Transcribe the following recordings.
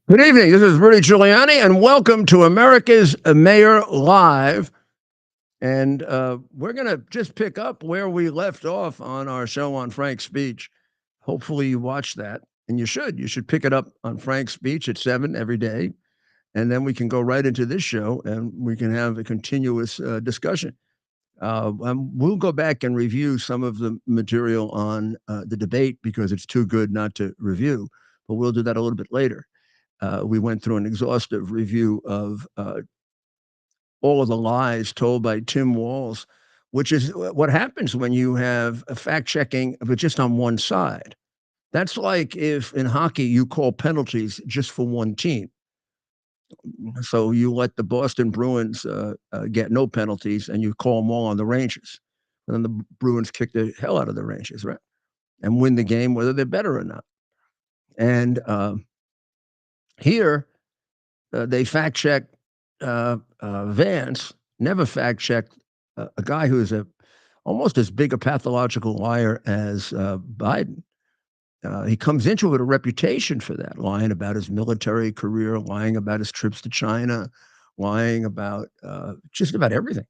Good evening. This is Rudy Giuliani, and welcome to America's Mayor Live. And we're going to just pick up where we left off on our show on Frank's speech. Hopefully, you watched that, and you should. You should pick it up on Frank's speech at 7 every day, and then we can go right into this show, and we can have a continuous discussion. We'll go back and review some of the material on the debate because it's too good not to review, but we'll do that a little bit later. We went through an exhaustive review of all of the lies told by Tim Walz, which is what happens when you have a fact checking, but just on one side. That's like if in hockey you call penalties just for one team. So you let the Boston Bruins get no penalties and you call them all on the Rangers. And then the Bruins kick the hell out of the Rangers, right? And win the game, whether they're better or not. And here, they fact checked Vance, never fact checked a guy who is almost as big a pathological liar as Biden. He comes into it with a reputation for that, lying about his military career, lying about his trips to China, lying about just about everything.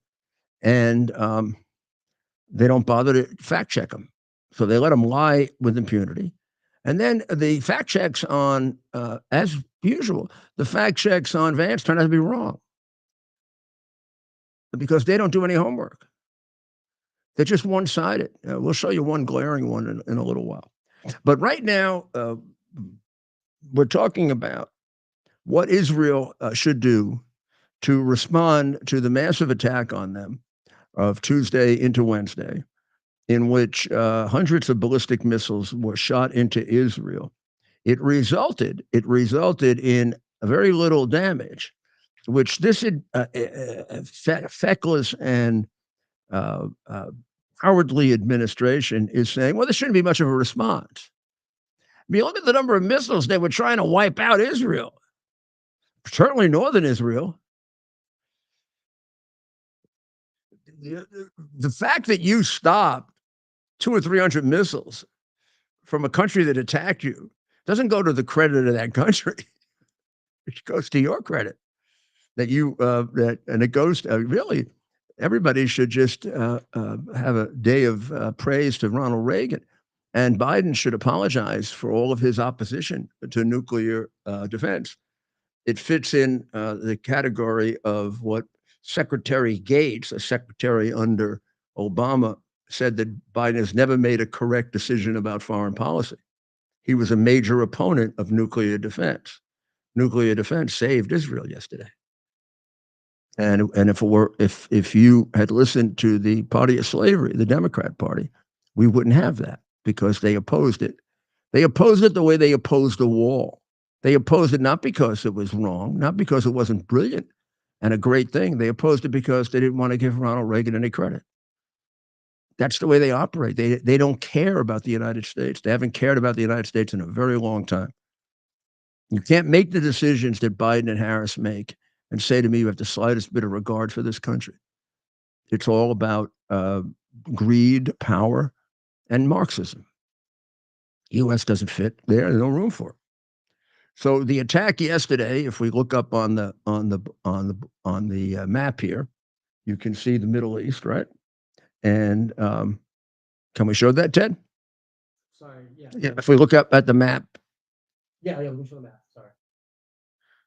And they don't bother to fact check him. So they let him lie with impunity. And then the fact checks on, as usual, the fact checks on Vance turn out to be wrong because they don't do any homework. They're just one sided. We'll show you one glaring one in a little while. But right now, we're talking about what Israel should do to respond to the massive attack on them of Tuesday into Wednesday, in which hundreds of ballistic missiles were shot into Israel. It resulted in very little damage, which this feckless and cowardly administration is saying, well, there shouldn't be much of a response. I mean, look at the number of missiles they were trying to wipe out Israel, certainly northern Israel. The fact that you stopped 200 or 300 missiles from a country that attacked you doesn't go to the credit of that country. It goes to your credit that you and it goes to, really. Everybody should just have a day of praise to Ronald Reagan, and Biden should apologize for all of his opposition to nuclear defense. It fits in the category of what Secretary Gates, a secretary under Obama, said that Biden has never made a correct decision about foreign policy. He was a major opponent of nuclear defense. Nuclear defense saved Israel yesterday. And if you had listened to the party of slavery, the Democrat Party, we wouldn't have that because they opposed it. They opposed it the way they opposed the wall. They opposed it not because it was wrong, not because it wasn't brilliant and a great thing. They opposed it because they didn't want to give Ronald Reagan any credit. That's the way they operate. They don't care about the United States. They haven't cared about the United States in a very long time. You can't make the decisions that Biden and Harris make and say to me you have the slightest bit of regard for this country. It's all about greed, power, and Marxism. U.S. doesn't fit there. There's no room for it. So the attack yesterday, if we look up on the map here, you can see the Middle East, right? And can we show that, Ted? Sorry. Yeah. If we look up at the map. Yeah, we can show the map. Sorry.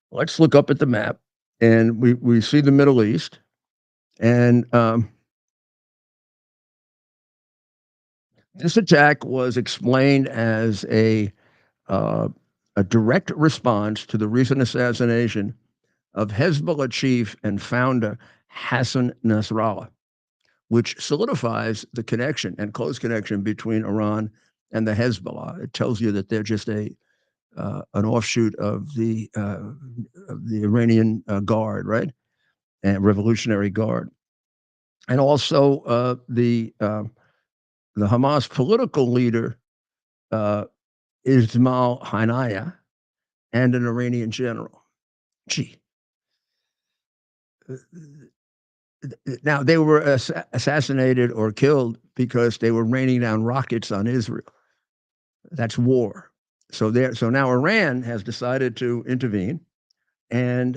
Let's look up at the map, and we see the Middle East, and this attack was explained as a direct response to the recent assassination of Hezbollah chief and founder Hassan Nasrallah, which solidifies the connection and close connection between Iran and the Hezbollah. It tells you that they're just an offshoot of the Iranian Guard, right, and Revolutionary Guard, and also the Hamas political leader Ismail Haniyeh and an Iranian general. Gee. Now, they were assassinated or killed because they were raining down rockets on Israel. That's war. So now Iran has decided to intervene, and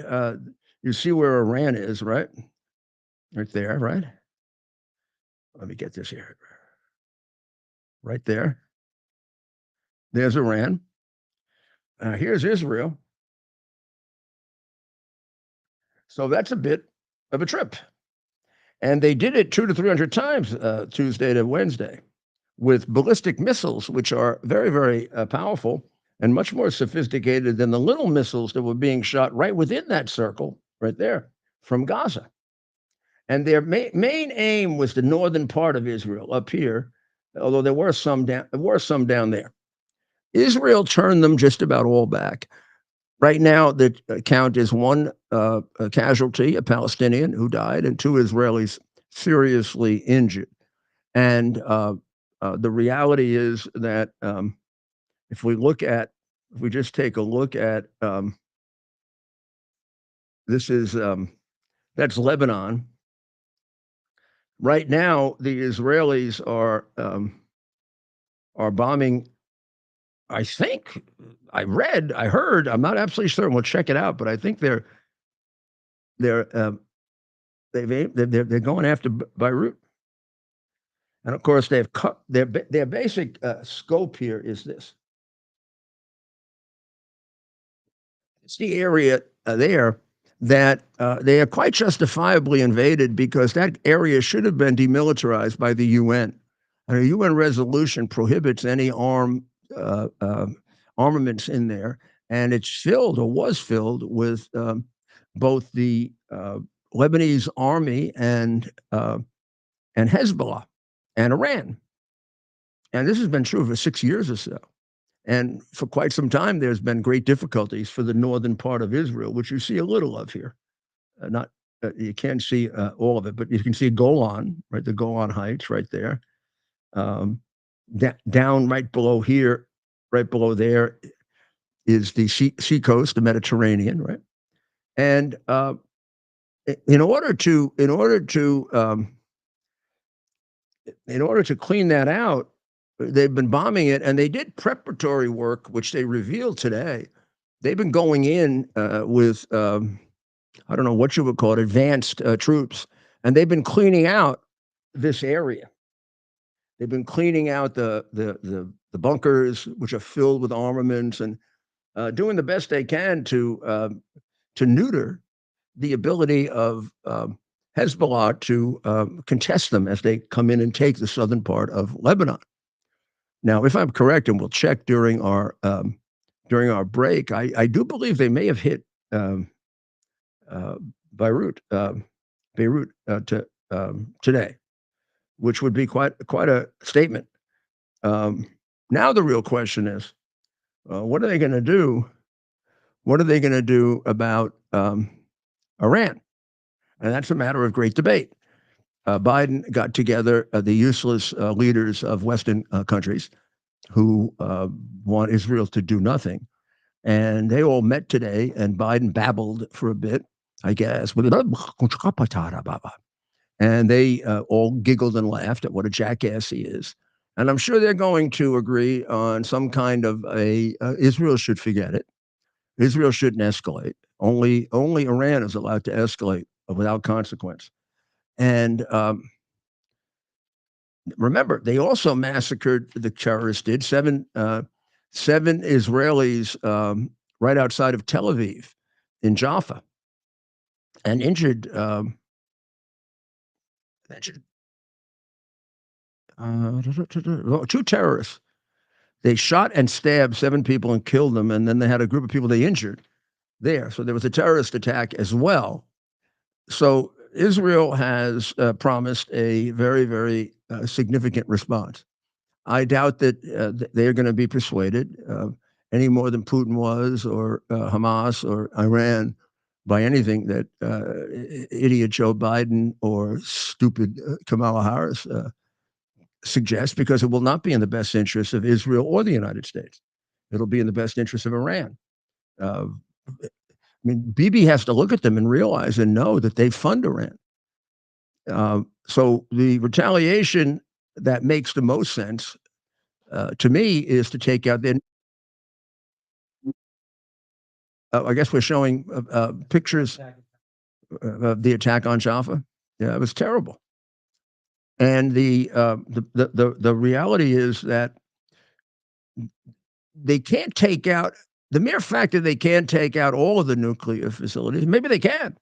you see where Iran is, right? Right there, right? Let me get this here. Right there. There's Iran. Here's Israel. So that's a bit of a trip. And they did it 200 to 300 times Tuesday to Wednesday with ballistic missiles, which are very, very powerful and much more sophisticated than the little missiles that were being shot right within that circle, right there, from Gaza. And their main aim was the northern part of Israel up here, although there were some down there. Israel turned them just about all back. Right now, the count is one a casualty, a Palestinian who died, and two Israelis seriously injured. And the reality is that if we look at, if we just take a look at, this is that's Lebanon. Right now, the Israelis are bombing. I think I heard. I'm not absolutely certain. We'll check it out, but I think they're they're going after Beirut, and of course they've cut their basic scope here is this. It's the area there that they are quite justifiably invaded because that area should have been demilitarized by the UN. And a UN resolution prohibits any armaments in there, and it's filled or was filled with both the Lebanese army and Hezbollah and Iran. And this has been true for 6 years or so. And for quite some time, there's been great difficulties for the northern part of Israel, which you see a little of here. Not You can't see all of it, but you can see Golan, right? The Golan Heights, right there. Down right below here, right below there, is the sea coast, the Mediterranean, right? And in order to clean that out, they've been bombing it, and they did preparatory work, which they revealed today. They've been going in with I don't know what you would call it, advanced troops, and they've been cleaning out this area. They've been cleaning out the bunkers, which are filled with armaments, and doing the best they can to neuter the ability of Hezbollah to contest them as they come in and take the southern part of Lebanon. Now, if I'm correct, and we'll check during our break, I do believe they may have hit uh, Beirut, today, which would be quite a statement. Um, Now the real question is, what are they going to do? What are they going to do about Iran? And that's a matter of great debate. Biden got together the useless leaders of Western countries who want Israel to do nothing. And they all met today, and Biden babbled for a bit, I guess. And they all giggled and laughed at what a jackass he is. And I'm sure they're going to agree on some kind of Israel should forget it. Israel shouldn't escalate. Only Iran is allowed to escalate without consequence. And remember, they also massacred, the terrorists did, seven Israelis right outside of Tel Aviv in Jaffa, and injured two terrorists. They shot and stabbed seven people and killed them, and then they had a group of people they injured there. So there was a terrorist attack as well. So Israel has promised a very, very significant response. I doubt that they're going to be persuaded any more than Putin was, or Hamas, or Iran, by anything that idiot Joe Biden or stupid Kamala Harris suggests, because it will not be in the best interest of Israel or the United States. It'll be in the best interest of Iran. Uh, I mean, Bibi has to look at them and realize and know that they fund Iran. So the retaliation that makes the most sense to me is to take out their I guess we're showing pictures of the attack on Jaffa. Yeah, it was terrible. And the reality is that they can't take out the mere fact that they can't take out all of the nuclear facilities. Maybe they can.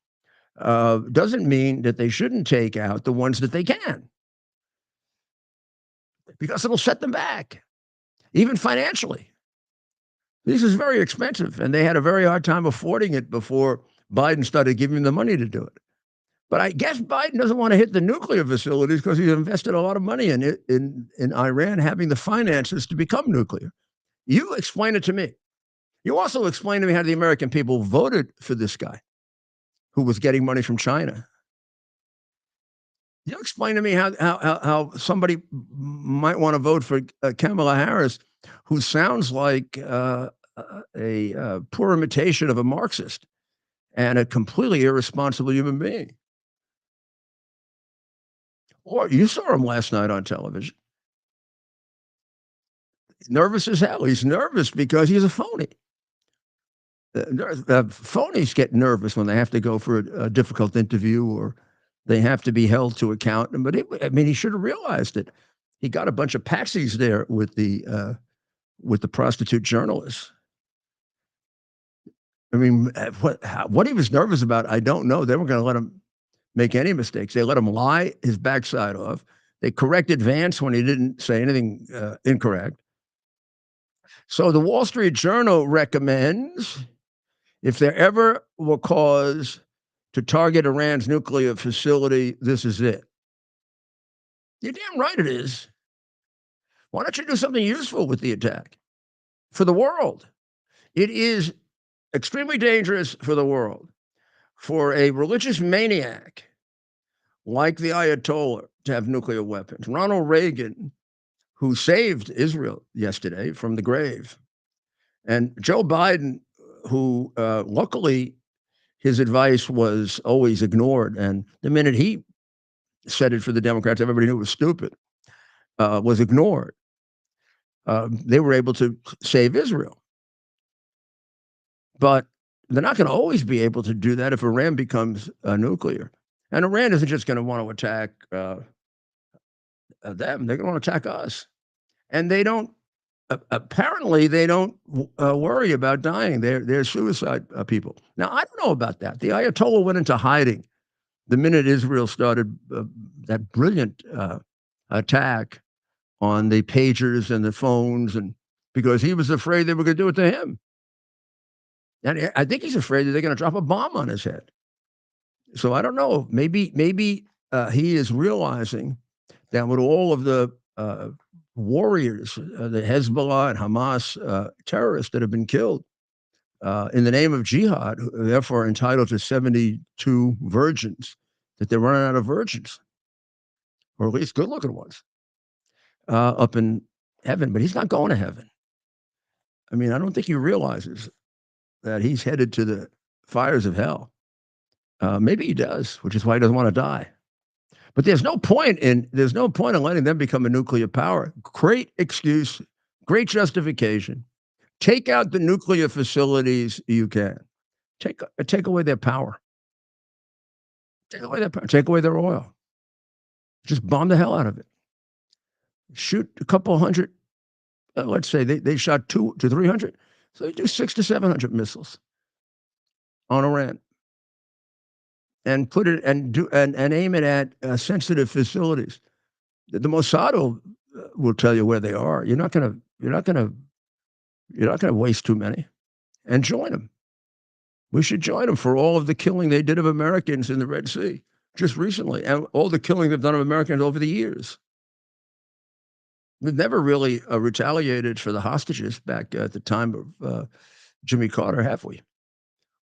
Doesn't mean that they shouldn't take out the ones that they can, because it'll set them back, even financially. This is very expensive, and they had a very hard time affording it before Biden started giving them the money to do it. But I guess Biden doesn't want to hit the nuclear facilities because he's invested a lot of money in it, in Iran having the finances to become nuclear. You explain it to me. You also explain to me how the American people voted for this guy who was getting money from China. You explain to me how somebody might want to vote for Kamala Harris, who sounds like a poor imitation of a Marxist and a completely irresponsible human being. Or you saw him last night on television. Nervous as hell. He's nervous because he's a phony. Phonies get nervous when they have to go for a difficult interview or they have to be held to account. But he should have realized it. He got a bunch of patsies there with the prostitute journalists. I mean, what he was nervous about, I don't know. They weren't going to let him make any mistakes. They let him lie his backside off. They corrected Vance when he didn't say anything incorrect. So the Wall Street Journal recommends, if there ever were cause to target Iran's nuclear facility, this is it. You're damn right it is. Why don't you do something useful with the attack for the world? It is extremely dangerous for the world for a religious maniac like the Ayatollah to have nuclear weapons. Ronald Reagan, who saved Israel yesterday from the grave, and Joe Biden, who luckily his advice was always ignored. And the minute he said it for the Democrats, everybody knew it was stupid, was ignored. They were able to save Israel. But they're not going to always be able to do that if Iran becomes nuclear. And Iran isn't just going to want to attack them. They're going to want to attack us. And they don't, apparently, they don't worry about dying. They're suicide people. Now, I don't know about that. The Ayatollah went into hiding the minute Israel started that brilliant attack on the pagers and the phones, and because he was afraid they were going to do it to him. And I think he's afraid that they're going to drop a bomb on his head. So I don't know. Maybe he is realizing that with all of the warriors, the Hezbollah and Hamas terrorists that have been killed in the name of jihad, therefore entitled to 72 virgins, that they're running out of virgins, or at least good-looking ones, up in heaven. But he's not going to heaven. I mean, I don't think he realizes that he's headed to the fires of hell. Maybe he does, which is why he doesn't want to die. But there's no point in letting them become a nuclear power. Great excuse, great justification. Take out the nuclear facilities you can. Take away their power. Take away their power. Take away their oil. Just bomb the hell out of it. Shoot a couple hundred. Let's say they shot 200 to 300. So they do 600 to 700 missiles on Iran, and put it and aim it at sensitive facilities. The Mossad will tell you where they are. You're not going to waste too many, and join them. We should join them for all of the killing they did of Americans in the Red Sea just recently, and all the killing they've done of Americans over the years. We've never really retaliated for the hostages back at the time of Jimmy Carter, have we?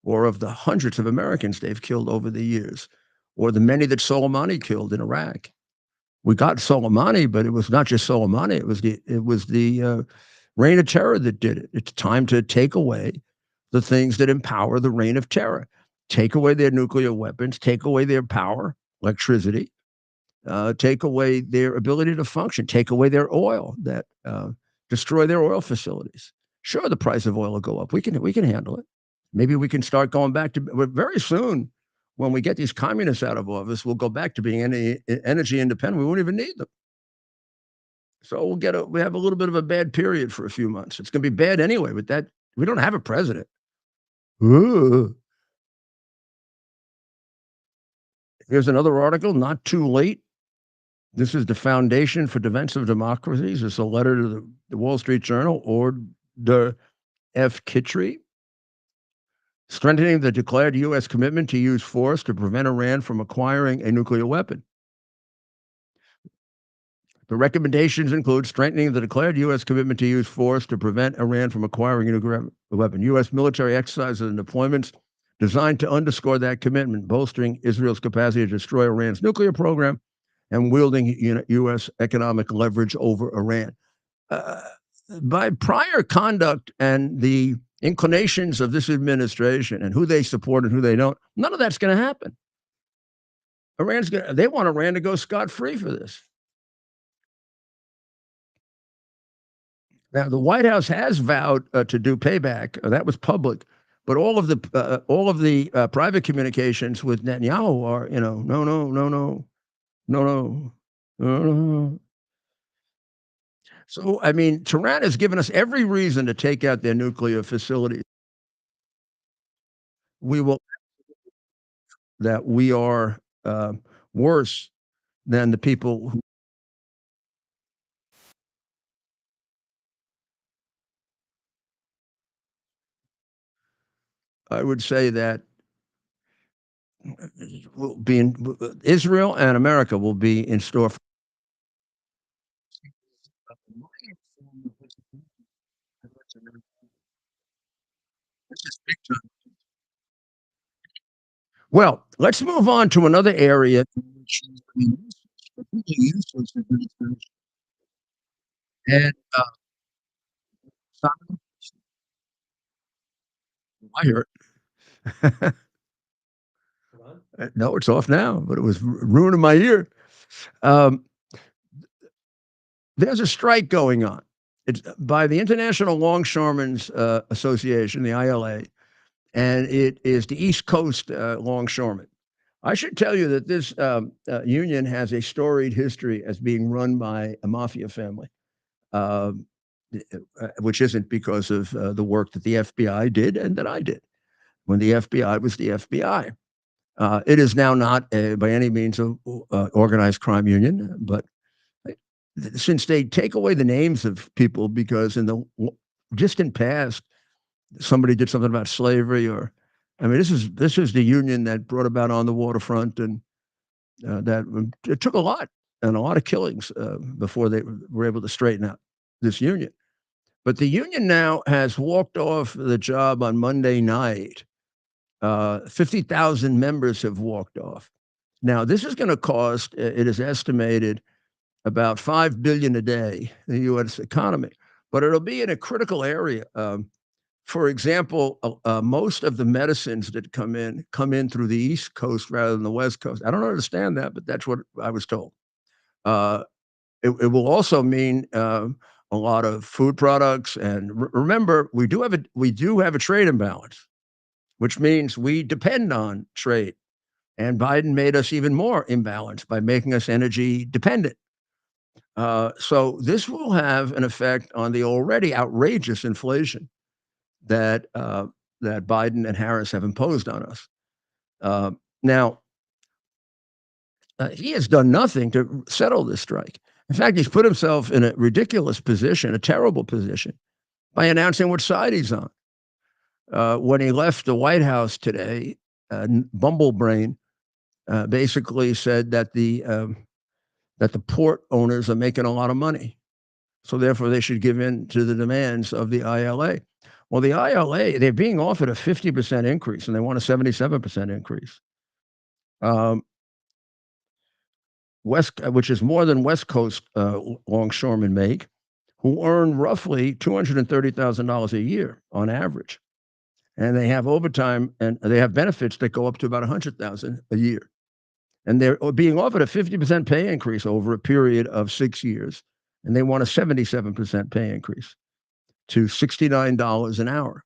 Or of the hundreds of Americans they've killed over the years, or the many that Soleimani killed in Iraq. We got Soleimani, but it was not just Soleimani. It was the reign of terror that did it. It's time to take away the things that empower the reign of terror. Take away their nuclear weapons, take away their power, electricity, take away their ability to function, take away their oil, that destroy their oil facilities. Sure, the price of oil will go up. We can handle it. Maybe we can start going back to very soon. When we get these communists out of office, we'll go back to being energy independent. We won't even need them. So we have a little bit of a bad period for a few months. It's going to be bad anyway. With that, we don't have a president. Ooh. Here's another article. Not too late. This is the Foundation for Defense of Democracies. It's a letter to the Wall Street Journal or the F. Kittrey, strengthening the declared U.S. commitment to use force to prevent Iran from acquiring a nuclear weapon. The recommendations include strengthening the declared U.S. commitment to use force to prevent Iran from acquiring a nuclear weapon, U.S. military exercises and deployments designed to underscore that commitment, bolstering Israel's capacity to destroy Iran's nuclear program, and wielding U.S. economic leverage over Iran. By prior conduct and the inclinations of this administration and who they support and who they don't, none of that's going to happen. They want Iran to go scot-free for this. Now, the White House has vowed to do payback. That was public, but all of the private communications with Netanyahu are, no, no, no, no, no, no, no, no. So, I mean, Tehran has given us every reason to take out their nuclear facilities. We will that we are worse than the people who I would say that will be in Israel and America will be in store for. Well, let's move on to another area in which has been completely useless administration. And I hear it. No, it's off now, but it was ruining my ear. Um, there's a strike going on. It's by the International Longshoremen's Association, the ILA, and it is the East Coast Longshoremen. I should tell you that this union has a storied history as being run by a mafia family, which isn't because of the work that the FBI did and that I did when the FBI was the FBI. It is now not by any means an organized crime union, but since they take away the names of people because in the distant past somebody did something about slavery, or I mean, this is the union that brought about On the Waterfront, and that it took a lot and a lot of killings before they were able to straighten out this union. But the union now has walked off the job on Monday night. 50,000 members have walked off. Now, this is going to cost, it is estimated, about $5 billion a day in the U.S. economy, but it'll be in a critical area. For example, most of the medicines that come in through the East Coast rather than the West Coast. I don't understand that, but that's what I was told. It will also mean a lot of food products, and remember, we do have a trade imbalance, which means we depend on trade. And Biden made us even more imbalanced by making us energy dependent. So this will have an effect on the already outrageous inflation that that Biden and Harris have imposed on us. Now, he has done nothing to settle this strike. In fact, he's put himself in a ridiculous position, a terrible position, by announcing which side he's on. When he left the White House today, Bumblebrain basically said that the port owners are making a lot of money, so therefore they should give in to the demands of the ILA. Well, the ILA, they're being offered a 50% increase, and they want a 77% increase. Which is more than West Coast longshoremen make, who earn roughly $230,000 a year on average, and they have overtime and they have benefits that go up to about $100,000 a year, and they're being offered a 50% pay increase over a period of 6 years, and they want a 77% pay increase to $69 an hour.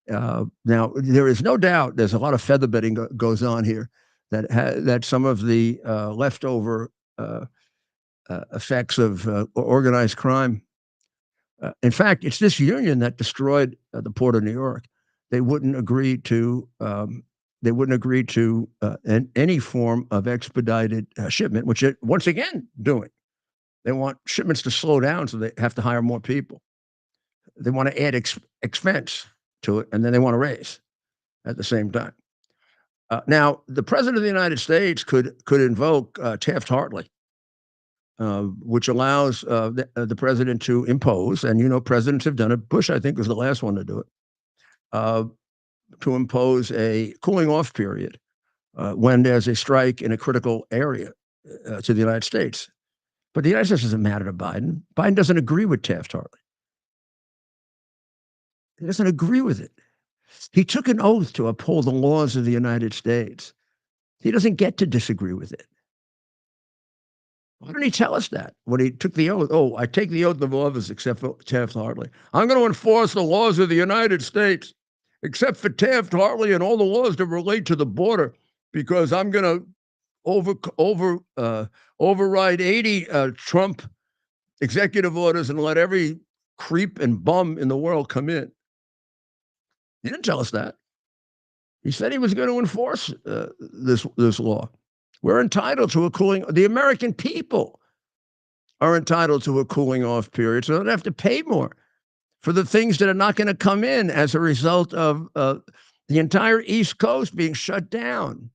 Now, there is no doubt there's a lot of feather bedding goes on here, that some of the leftover effects of organized crime. In fact, it's this union that destroyed the port of New York. They wouldn't agree to any form of expedited shipment, which it once again doing. They want shipments to slow down, so they have to hire more people. They want to add expense to it, and then they want to raise at the same time. Now, the president of the United States could invoke Taft-Hartley, which allows the president to impose, and presidents have done it. Bush, I think, was the last one to do it, to impose a cooling off period when there's a strike in a critical area to the United States. But the United States doesn't matter to Biden. Biden doesn't agree with Taft-Hartley. He doesn't agree with it. He took an oath to uphold the laws of the United States. He doesn't get to disagree with it. Why didn't he tell us that when he took the oath? Oh, I take the oath of office except for Taft-Hartley. I'm going to enforce the laws of the United States except for Taft-Hartley and all the laws that relate to the border, because I'm going to override 80 Trump executive orders and let every creep and bum in the world come in. He didn't tell us that. He said he was going to enforce this law. We're entitled to a cooling. The American people are entitled to a cooling off period, so they don't have to pay more for the things that are not going to come in as a result of the entire East Coast being shut down.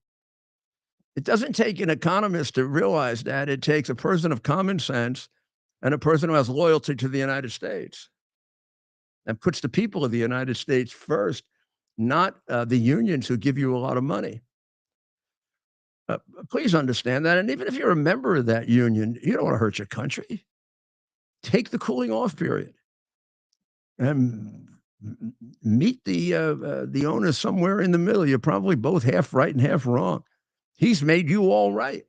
It doesn't take an economist to realize that. It takes a person of common sense and a person who has loyalty to the United States and puts the people of the United States first, not the unions who give you a lot of money. Please understand that. And even if you're a member of that union, you don't want to hurt your country. Take the cooling off period and meet the owner somewhere in the middle. You're probably both half right and half wrong. He's made you all right,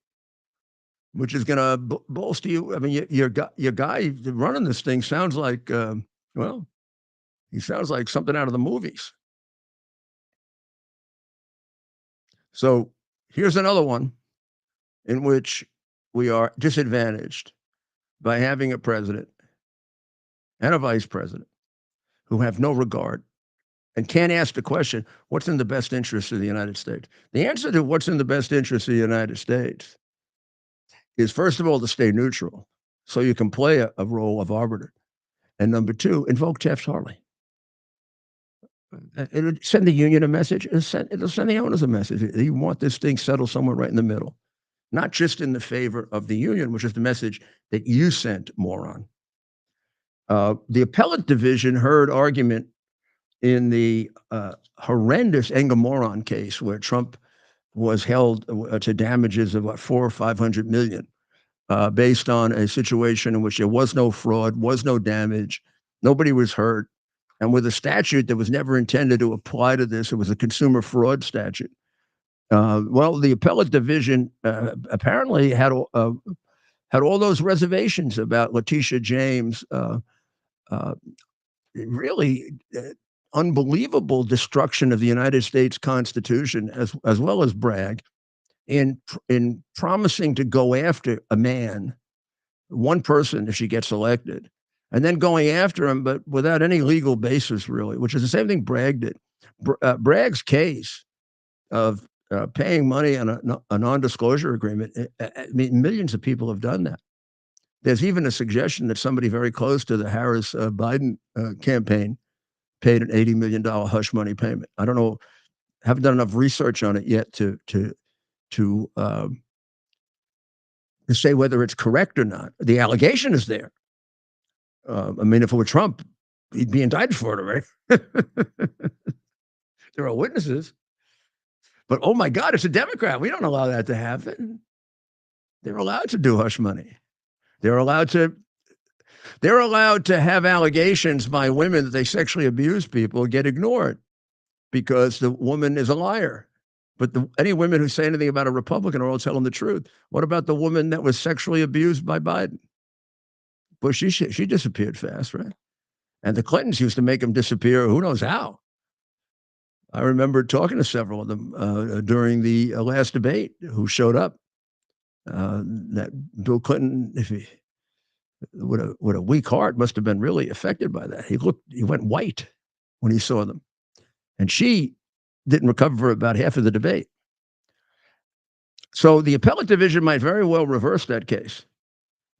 which is going to bolster you. I mean, your guy running this thing sounds like, he sounds like something out of the movies. So here's another one in which we are disadvantaged by having a president and a vice president who have no regard and can't ask the question, what's in the best interest of the United States? The answer to what's in the best interest of the United States is, first of all, to stay neutral so you can play a role of arbiter. And number two, invoke Taft-Hartley. It'll send the union a message. It'll send the owners a message. You want this thing settled somewhere right in the middle, not just in the favor of the union, which is the message that you sent, moron. The appellate division heard argument in the horrendous Engomoron case where Trump was held to damages of what, 400 or 500 million, based on a situation in which there was no fraud, was no damage, nobody was hurt, and with a statute that was never intended to apply to this. It was a consumer fraud statute. Well, the appellate division apparently had all those reservations about Letitia James' really unbelievable destruction of the United States Constitution, as well as Bragg, in promising to go after a man, one person, if she gets elected, and then going after him, but without any legal basis, really, which is the same thing Bragg did. Bragg's case of paying money on a non-disclosure agreement, I mean, millions of people have done that. There's even a suggestion that somebody very close to the Harris-Biden campaign paid an $80 million hush money payment. I don't know, haven't done enough research on it yet to say whether it's correct or not. The allegation is there. I mean, if it were Trump, he'd be indicted for it already. There are witnesses. But oh my God, it's a Democrat. We don't allow that to happen. They're allowed to do hush money. They're allowed to have allegations by women that they sexually abuse people get ignored because the woman is a liar. But any women who say anything about a Republican are all telling the truth. What about the woman that was sexually abused by Biden? Well, she disappeared fast, right? And the Clintons used to make them disappear who knows how. I remember talking to several of them during the last debate who showed up. That Bill Clinton, if he with a weak heart, must have been really affected by that. He went white when he saw them, and she didn't recover for about half of the debate. So the appellate division might very well reverse that case,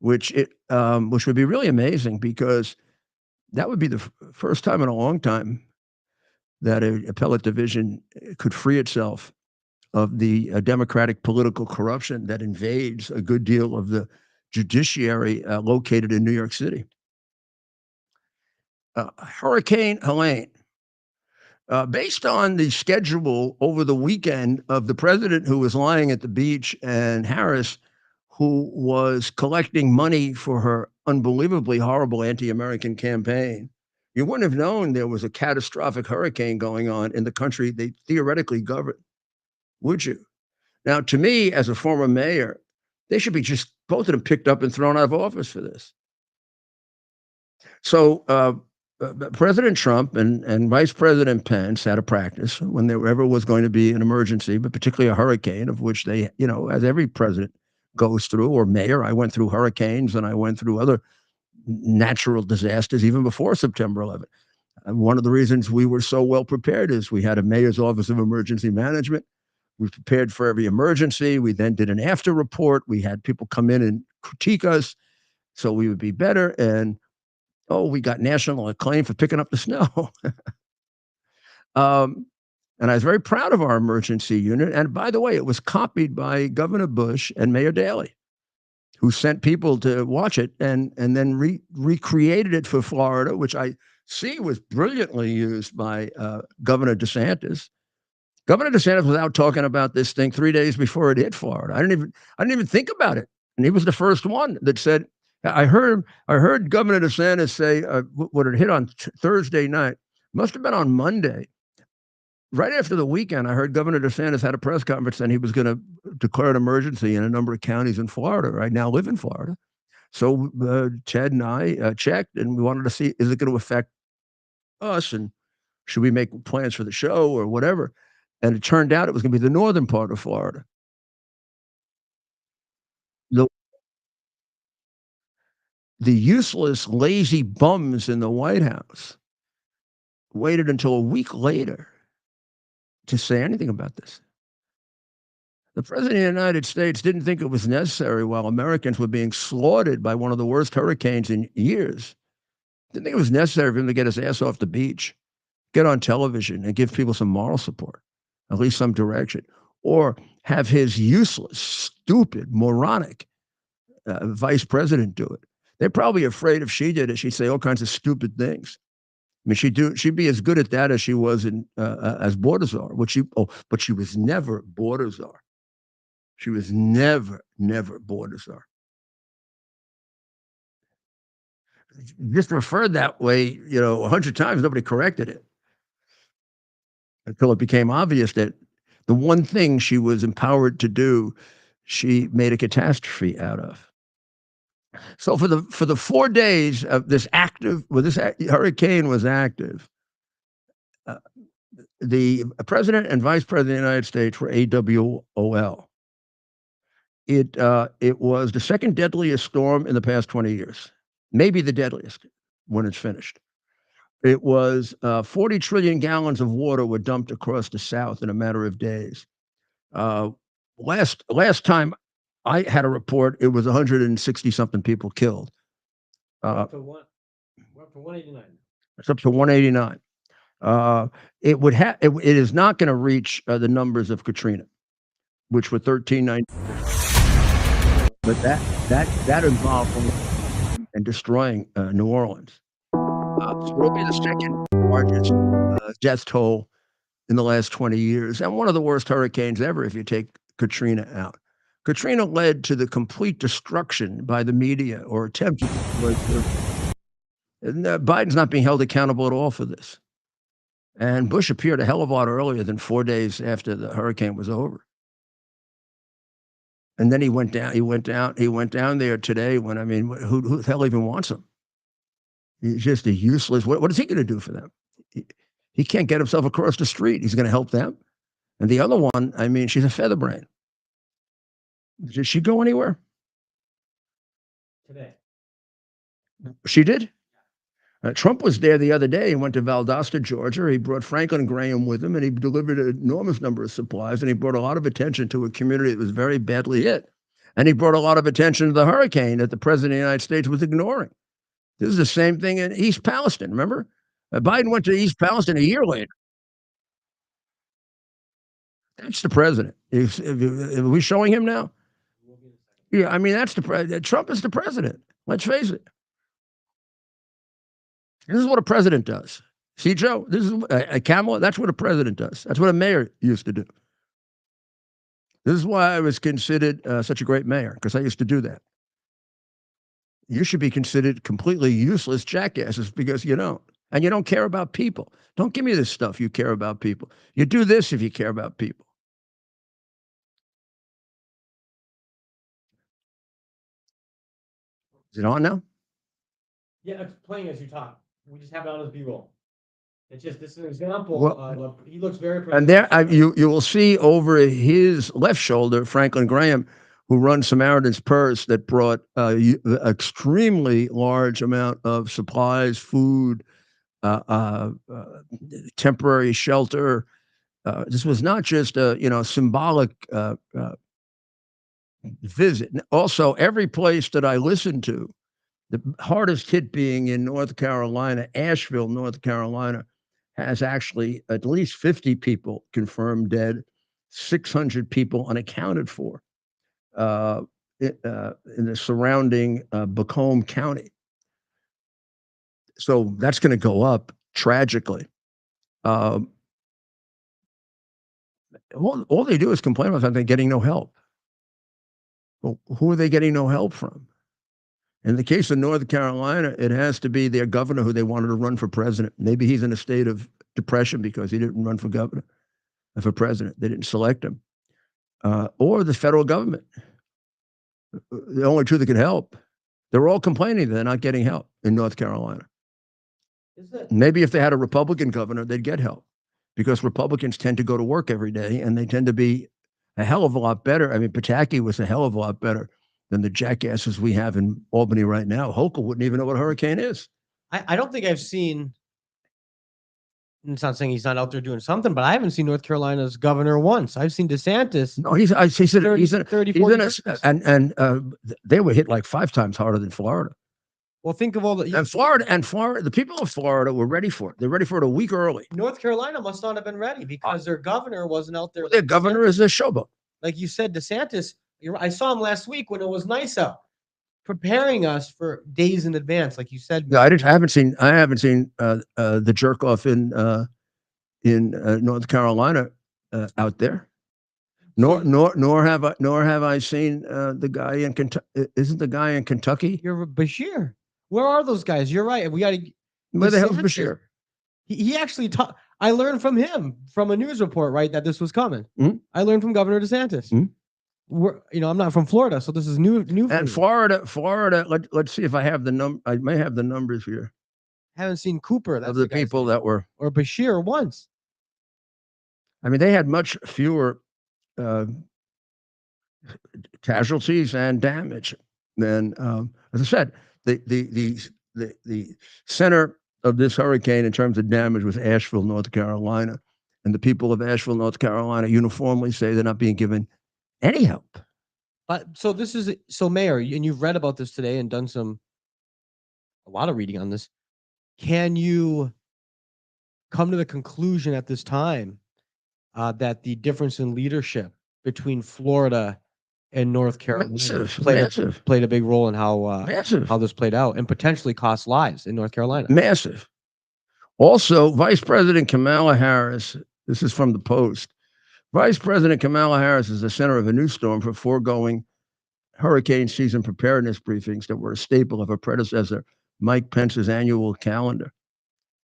which would be really amazing because that would be the first time in a long time that a appellate division could free itself of the democratic political corruption that invades a good deal of the judiciary located in New York City. Hurricane Helene, based on the schedule over the weekend of the president who was lying at the beach and Harris, who was collecting money for her unbelievably horrible anti American campaign, you wouldn't have known there was a catastrophic hurricane going on in the country they theoretically govern, would you? Now, to me, as a former mayor, they should be just both of them picked up and thrown out of office for this. So, President Trump and Vice President Pence had a practice when there ever was going to be an emergency, but particularly a hurricane, of which they, as every president goes through, or mayor, I went through hurricanes and I went through other natural disasters even before September 11th. And one of the reasons we were so well prepared is we had a mayor's office of emergency management. We prepared for every emergency. We then did an after report. We had people come in and critique us so we would be better. And we got national acclaim for picking up the snow. um, and I was very proud of our emergency unit. And by the way, it was copied by Governor Bush and Mayor Daley, who sent people to watch it and then recreated it for Florida, which I see was brilliantly used by Governor DeSantis. Governor DeSantis was out talking about this thing 3 days before it hit Florida. I didn't even think about it, and he was the first one that said. I heard Governor DeSantis say when it hit on Thursday night. Must have been on Monday. Right after the weekend, I heard Governor DeSantis had a press conference and he was going to declare an emergency in a number of counties in Florida. I now live in Florida. So Ted and I checked, and we wanted to see, is it going to affect us, and should we make plans for the show or whatever? And it turned out it was going to be the northern part of Florida. The, the useless, lazy bums in the White House waited until a week later to say anything about this. The president of the United States didn't think it was necessary while Americans were being slaughtered by one of the worst hurricanes in years. Didn't think it was necessary for him to get his ass off the beach, get on television, and give people some moral support, at least some direction, or have his useless, stupid, moronic vice president do it. They're probably afraid if she did it, she'd say all kinds of stupid things. I mean, she'd be as good at that as she was as border czar, but she was never border czar. She was never border czar. Just referred that way, 100 times, nobody corrected it until it became obvious that the one thing she was empowered to do, she made a catastrophe out of. So for the 4 days of this hurricane was active, uh, the president and vice president of the United States were AWOL. It was the second deadliest storm in the past 20 years, maybe the deadliest when it's finished. It was 40 trillion gallons of water were dumped across the South in a matter of days. Uh, last time I had a report, it was 160 something people killed. We're up to 189. It's up to 189. It is not going to reach the numbers of Katrina, which were 1390. But that involved and destroying New Orleans. So it'll be the second largest death toll in the last 20 years, and one of the worst hurricanes ever if you take Katrina out. Katrina led to the complete destruction by the media, or attempted. Biden's not being held accountable at all for this. And Bush appeared a hell of a lot earlier than 4 days after the hurricane was over. And then he went down there today when, who the hell even wants him? He's just a useless. What is he going to do for them? He can't get himself across the street. He's going to help them. And the other one, I mean, she's a featherbrain. Did she go anywhere? Today. She did? Trump was there the other day. He went to Valdosta, Georgia. He brought Franklin Graham with him, and he delivered an enormous number of supplies, and he brought a lot of attention to a community that was very badly hit. And he brought a lot of attention to the hurricane that the president of the United States was ignoring. This is the same thing in East Palestine, remember? Biden went to East Palestine a year later. That's the president. Are we showing him now? Yeah, I mean, that's the president. Trump is the president. Let's face it. This is what a president does. See, Joe, this is Kamala. That's what a president does. That's what a mayor used to do. This is why I was considered such a great mayor, because I used to do that. You should be considered completely useless jackasses because you don't. And you don't care about people. Don't give me this stuff. You care about people. You do this if you care about people. Is it on now? Yeah, it's playing as you talk. We just have it on as B-roll. It's just this is an example. Well, he looks very. And there, you will see over his left shoulder Franklin Graham, who runs Samaritan's Purse, that brought extremely large amount of supplies, food, temporary shelter. This was not just a symbolic visit. Also, every place that I listened to, the hardest hit being in North Carolina, Asheville, North Carolina, has actually at least 50 people confirmed dead, 600 people unaccounted for in the surrounding Macomb County. So that's going to go up tragically. All they do is complain about that they're getting no help. Well, who are they getting no help from? In the case of North Carolina, it has to be their governor who they wanted to run for president. Maybe he's in a state of depression because he didn't run for governor, for president. They didn't select him. Or the federal government. The only two that could help. They're all complaining they're not getting help in North Carolina. Maybe if they had a Republican governor, they'd get help, because Republicans tend to go to work every day and they tend to be a hell of a lot better. I mean, Pataki was a hell of a lot better than the jackasses we have in Albany right now. Hochul wouldn't even know what a hurricane is. I don't think I've seen. It's not saying he's not out there doing something, but I haven't seen North Carolina's governor once. I've seen DeSantis. No, he said 30, he's in 30, they were hit like 5 times harder than Florida. Well, think of all the and Florida, the people of Florida were ready for it. They're ready for it a week early. North Carolina must not have been ready because their governor wasn't out there. Their governor is a showboat. Like you said, DeSantis. I saw him last week when it was nice out, preparing us for days in advance, like you said. Yeah, I haven't seen the jerk off in North Carolina out there. Nor have I seen the guy in Kentucky. Isn't the guy in Kentucky? You're Bashir. Where are those guys? You're right. We got to. Where the hell's Bashir? He actually talked. I learned from him from a news report, right, that this was coming. Mm-hmm. I learned from Governor DeSantis. Mm-hmm. I'm not from Florida, so this is new. And Florida. Let's see if I have the number. I may have the numbers here. Haven't seen Cooper. That's of the people that were, or Bashir once. I mean, they had much fewer casualties and damage than, as I said, the center of this hurricane in terms of damage was Asheville, North Carolina, and the people of Asheville, North Carolina, uniformly say they're not being given any help. But so Mayor, and you've read about this today and done a lot of reading on this. Can you come to the conclusion at this time that the difference in leadership between Florida and North Carolina played a big role in how this played out and potentially cost lives in North Carolina? Massive. Also, Vice President Kamala Harris, this is from the Post, Vice President Kamala Harris is the center of a new storm for foregoing hurricane season preparedness briefings that were a staple of her predecessor, Mike Pence's annual calendar.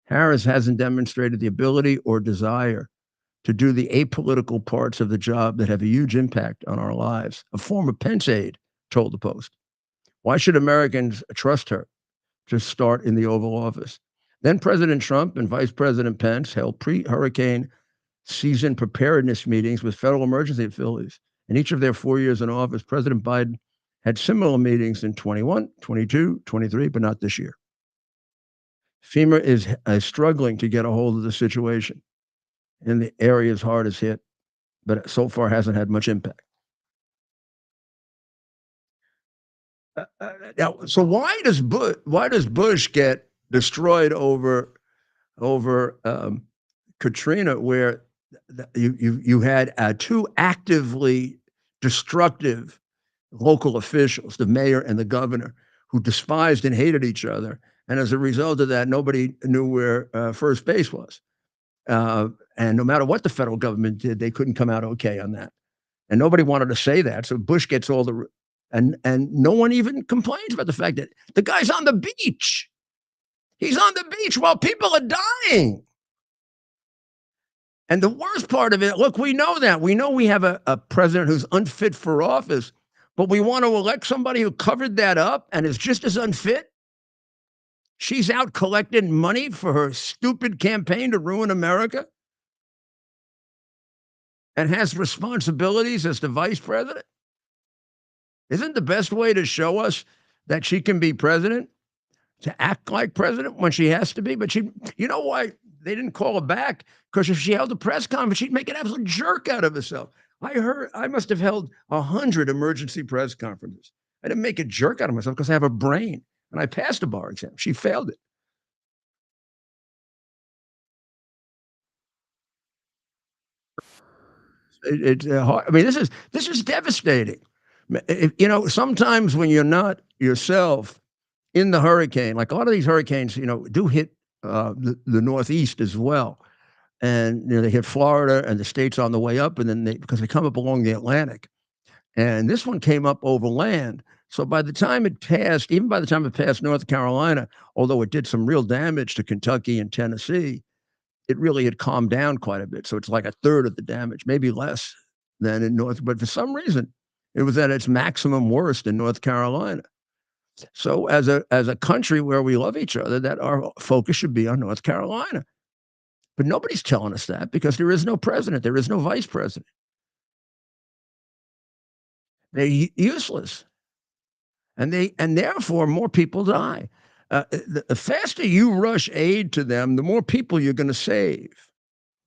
Harris hasn't demonstrated the ability or desire to do the apolitical parts of the job that have a huge impact on our lives. A former Pence aide told the Post. Why should Americans trust her to start in the Oval Office? Then President Trump and Vice President Pence held pre-hurricane season preparedness meetings with federal emergency affiliates. In each of their 4 years in office, President Biden had similar meetings in 21, 22, 23, but not this year. FEMA is struggling to get a hold of the situation in the areas hardest hit, but so far hasn't had much impact. Now, so why does Bush get destroyed over Katrina, where you had two actively destructive local officials, the mayor and the governor, who despised and hated each other, and as a result of that, nobody knew where first base was, and no matter what the federal government did, they couldn't come out okay on that, and nobody wanted to say that. So Bush gets all the and no one even complains about the fact that the guy's on the beach. He's on the beach while people are dying. And the worst part of it, look, we know that. We know we have a president who's unfit for office, but we want to elect somebody who covered that up and is just as unfit. She's out collecting money for her stupid campaign to ruin America and has responsibilities as the vice president. Isn't the best way to show us that she can be president to act like president when she has to be? But you know why they didn't call her back? Because if she held a press conference, she'd make an absolute jerk out of herself. I must have held 100 emergency press conferences. I didn't make a jerk out of myself because I have a brain and I passed a bar exam. She failed it. It's hard. I mean, this is devastating. Sometimes when you're not yourself in the hurricane, like a lot of these hurricanes, do hit the Northeast as well. And they hit Florida and the states on the way up, and then because they come up along the Atlantic. And this one came up over land. So by the time it passed, even by the time it passed North Carolina, although it did some real damage to Kentucky and Tennessee, it really had calmed down quite a bit. So it's like a third of the damage, maybe less than in North. But for some reason, it was at its maximum worst in North Carolina. So as a country where we love each other, that our focus should be on North Carolina. But nobody's telling us that because there is no president. There is no vice president. They're useless. And therefore more people die. The faster you rush aid to them, the more people you're going to save.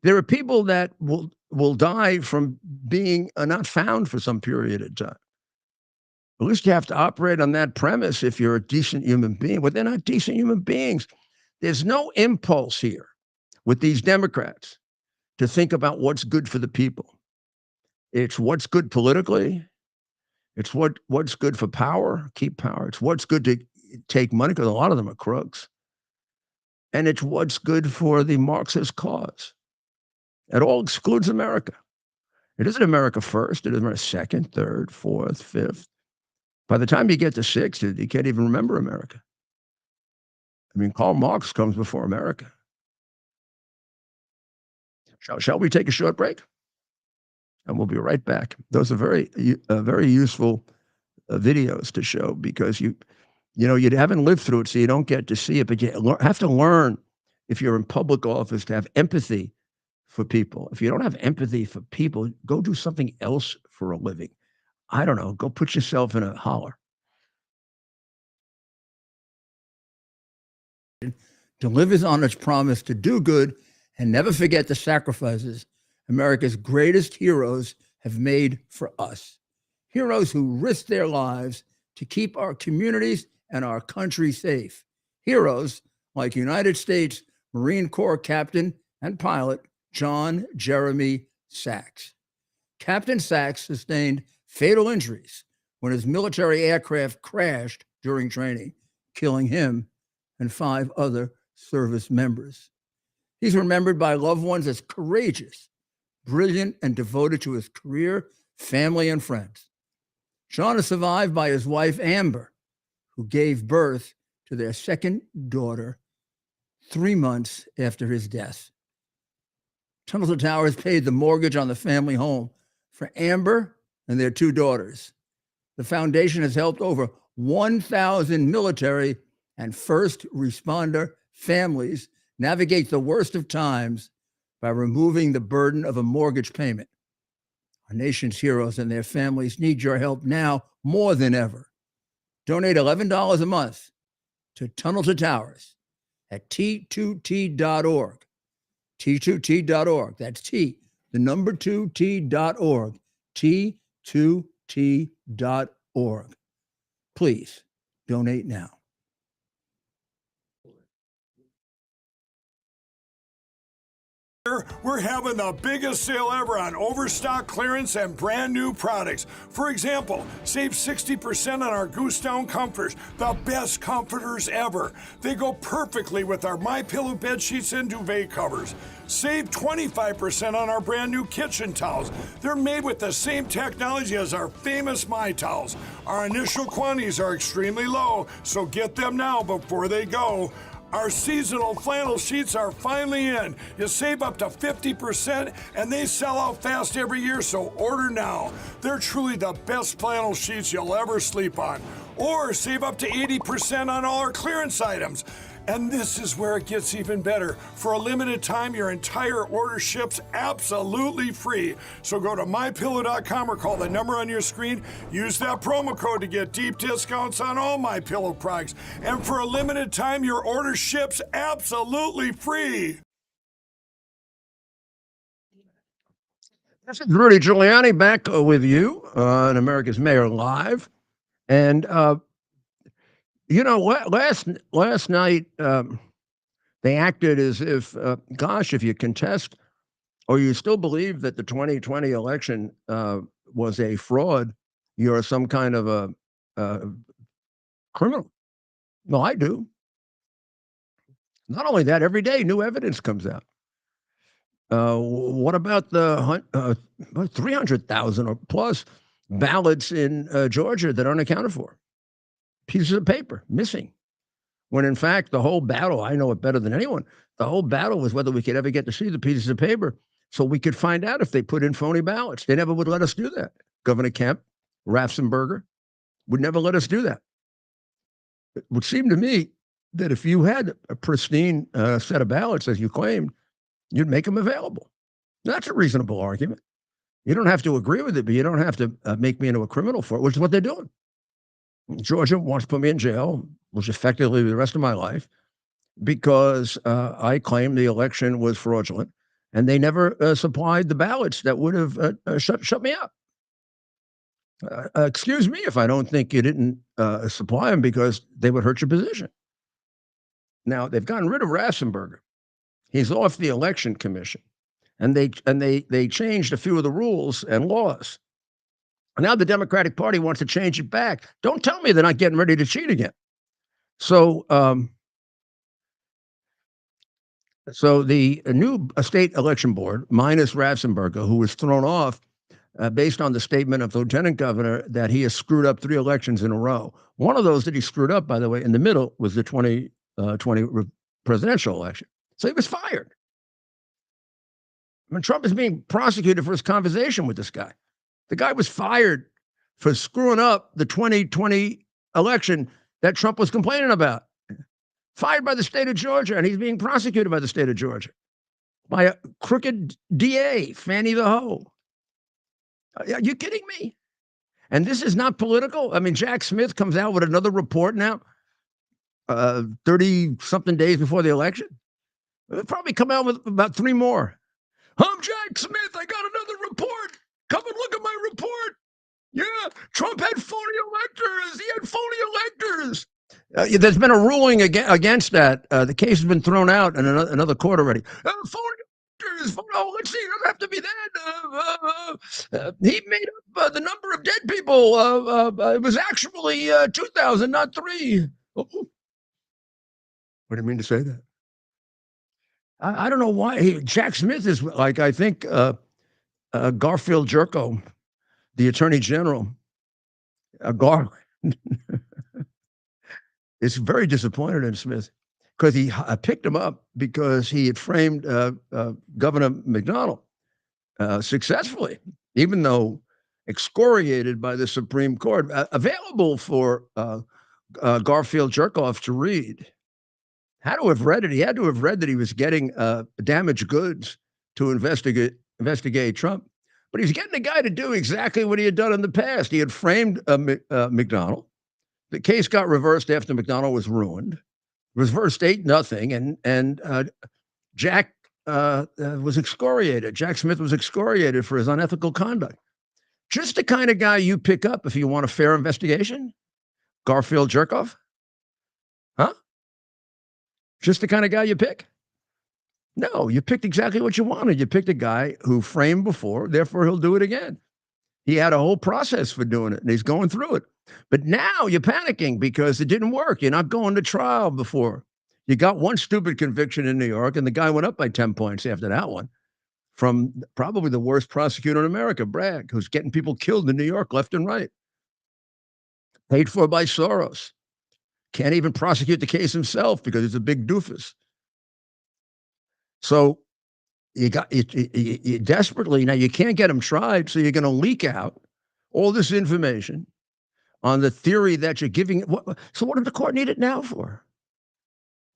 There are people that will die from being not found for some period of time. At least you have to operate on that premise if you're a decent human being. But they're not decent human beings. There's no impulse here with these Democrats to think about what's good for the people. It's what's good politically. It's what's good for power, keep power. It's what's good to take money, because a lot of them are crooks. And it's what's good for the Marxist cause. It all excludes America. It isn't America first. It isn't America second, third, fourth, fifth. By the time you get to sixth, you can't even remember America. I mean, Karl Marx comes before America. Shall we take a short break? And we'll be right back. Those are very useful videos to show, because you haven't lived through it, so you don't get to see it. But you have to learn, if you're in public office, to have empathy for people. If you don't have empathy for people, go do something else for a living. I don't know. Go put yourself in a holler. Delivers on its promise to do good and never forget the sacrifices America's greatest heroes have made for us. Heroes who risked their lives to keep our communities and our country safe. Heroes like United States Marine Corps Captain and pilot John Jeremy Sachs. Captain Sachs sustained fatal injuries when his military aircraft crashed during training, killing him and 5 other service members. He's remembered by loved ones as courageous, brilliant, and devoted to his career, family, and friends. John is survived by his wife, Amber, who gave birth to their second daughter 3 months after his death. Tunnels to Towers paid the mortgage on the family home for Amber and their 2 daughters. The foundation has helped over 1,000 military and first responder families navigate the worst of times by removing the burden of a mortgage payment. Our nation's heroes and their families need your help now more than ever. Donate $11 a month to Tunnel to Towers at T2T.org. T2T.org. That's T, the number 2T.org. T2T.org. Please donate now. We're having the biggest sale ever on overstock clearance and brand new products. For example, save 60% on our Goose Down comforters, the best comforters ever. They go perfectly with our MyPillow bed sheets and duvet covers. Save 25% on our brand new kitchen towels. They're made with the same technology as our famous My Towels. Our initial quantities are extremely low, so get them now before they go. Our seasonal flannel sheets are finally in. You save up to 50% and they sell out fast every year, so order now. They're truly the best flannel sheets you'll ever sleep on. Or save up to 80% on all our clearance items. And this is where it gets even better. For a limited time, your entire order ships absolutely free. So go to mypillow.com or call the number on your screen. Use that promo code to get deep discounts on all MyPillow products. And for a limited time, your order ships absolutely free. This is Rudy Giuliani back with you on America's Mayor Live. And last night they acted as if, gosh, if you contest or you still believe that the 2020 election was a fraud, you're some kind of a criminal. No, I do. Not only that, every day new evidence comes out. What about the 300,000 or plus ballots in Georgia that aren't accounted for? Pieces of paper missing. When in fact, the whole battle, I know it better than anyone, the whole battle was whether we could ever get to see the pieces of paper so we could find out if they put in phony ballots. They never would let us do that. Governor Kemp, Raffensperger would never let us do that. It would seem to me that if you had a pristine set of ballots, as you claimed, you'd make them available. That's a reasonable argument. You don't have to agree with it, but you don't have to make me into a criminal for it, which is what they're doing. Georgia wants to put me in jail, which effectively the rest of my life, because I claim the election was fraudulent, and they never supplied the ballots that would have shut me up. Excuse me if I don't think you didn't supply them because they would hurt your position. Now, they've gotten rid of Raffensperger. He's off the election commission, and they changed a few of the rules and laws. Now the Democratic Party wants to change it back. Don't tell me they're not getting ready to cheat again. So the new state election board, minus Raffensperger, who was thrown off based on the statement of the lieutenant governor that he has screwed up 3 elections in a row. One of those that he screwed up, by the way, in the middle was the 2020 presidential election. So he was fired. I mean, Trump is being prosecuted for his conversation with this guy. The guy was fired for screwing up the 2020 election that Trump was complaining about. Fired by the state of Georgia, and he's being prosecuted by the state of Georgia by a crooked DA, Fannie the Hoe. Are you kidding me? And this is not political? I mean, Jack Smith comes out with another report now, 30-something days before the election. They'll probably come out with about 3 more. I'm Jack Smith. I got another report. Come and look at my report. Yeah, Trump had phony electors. He had phony electors. There's been a ruling against that. The case has been thrown out in another court already. Phony electors. Oh, let's see. It doesn't have to be that. He made up the number of dead people. It was actually 2,000, not 3. Oh. What do you mean to say that? I don't know why. Jack Smith is like, I think, Garfield Jerko, the attorney general, is very disappointed in Smith because he picked him up because he had framed Governor McDonnell successfully, even though excoriated by the Supreme Court, available for Garfield Jerkoff to read. had to have read it. He had to have read that he was getting damaged goods to investigate Trump. But he's getting a guy to do exactly what he had done in the past. He had framed McDonald. The case got reversed after McDonald was ruined. Reversed 8-0, and Jack was excoriated. Jack Smith was excoriated for his unethical conduct. Just the kind of guy you pick up if you want a fair investigation? Garfield Jerkoff? Huh? Just the kind of guy you pick? No, you picked exactly what you wanted. You picked a guy who framed before, therefore he'll do it again. He had a whole process for doing it, and he's going through it. But now you're panicking because it didn't work. You're not going to trial before. You got one stupid conviction in New York, and the guy went up by 10 points after that one from probably the worst prosecutor in America, Bragg, who's getting people killed in New York left and right. Paid for by Soros. Can't even prosecute the case himself because he's a big doofus. So you desperately, now you can't get him tried, so you're going to leak out all this information on the theory that you're giving. So what does the court need it now for?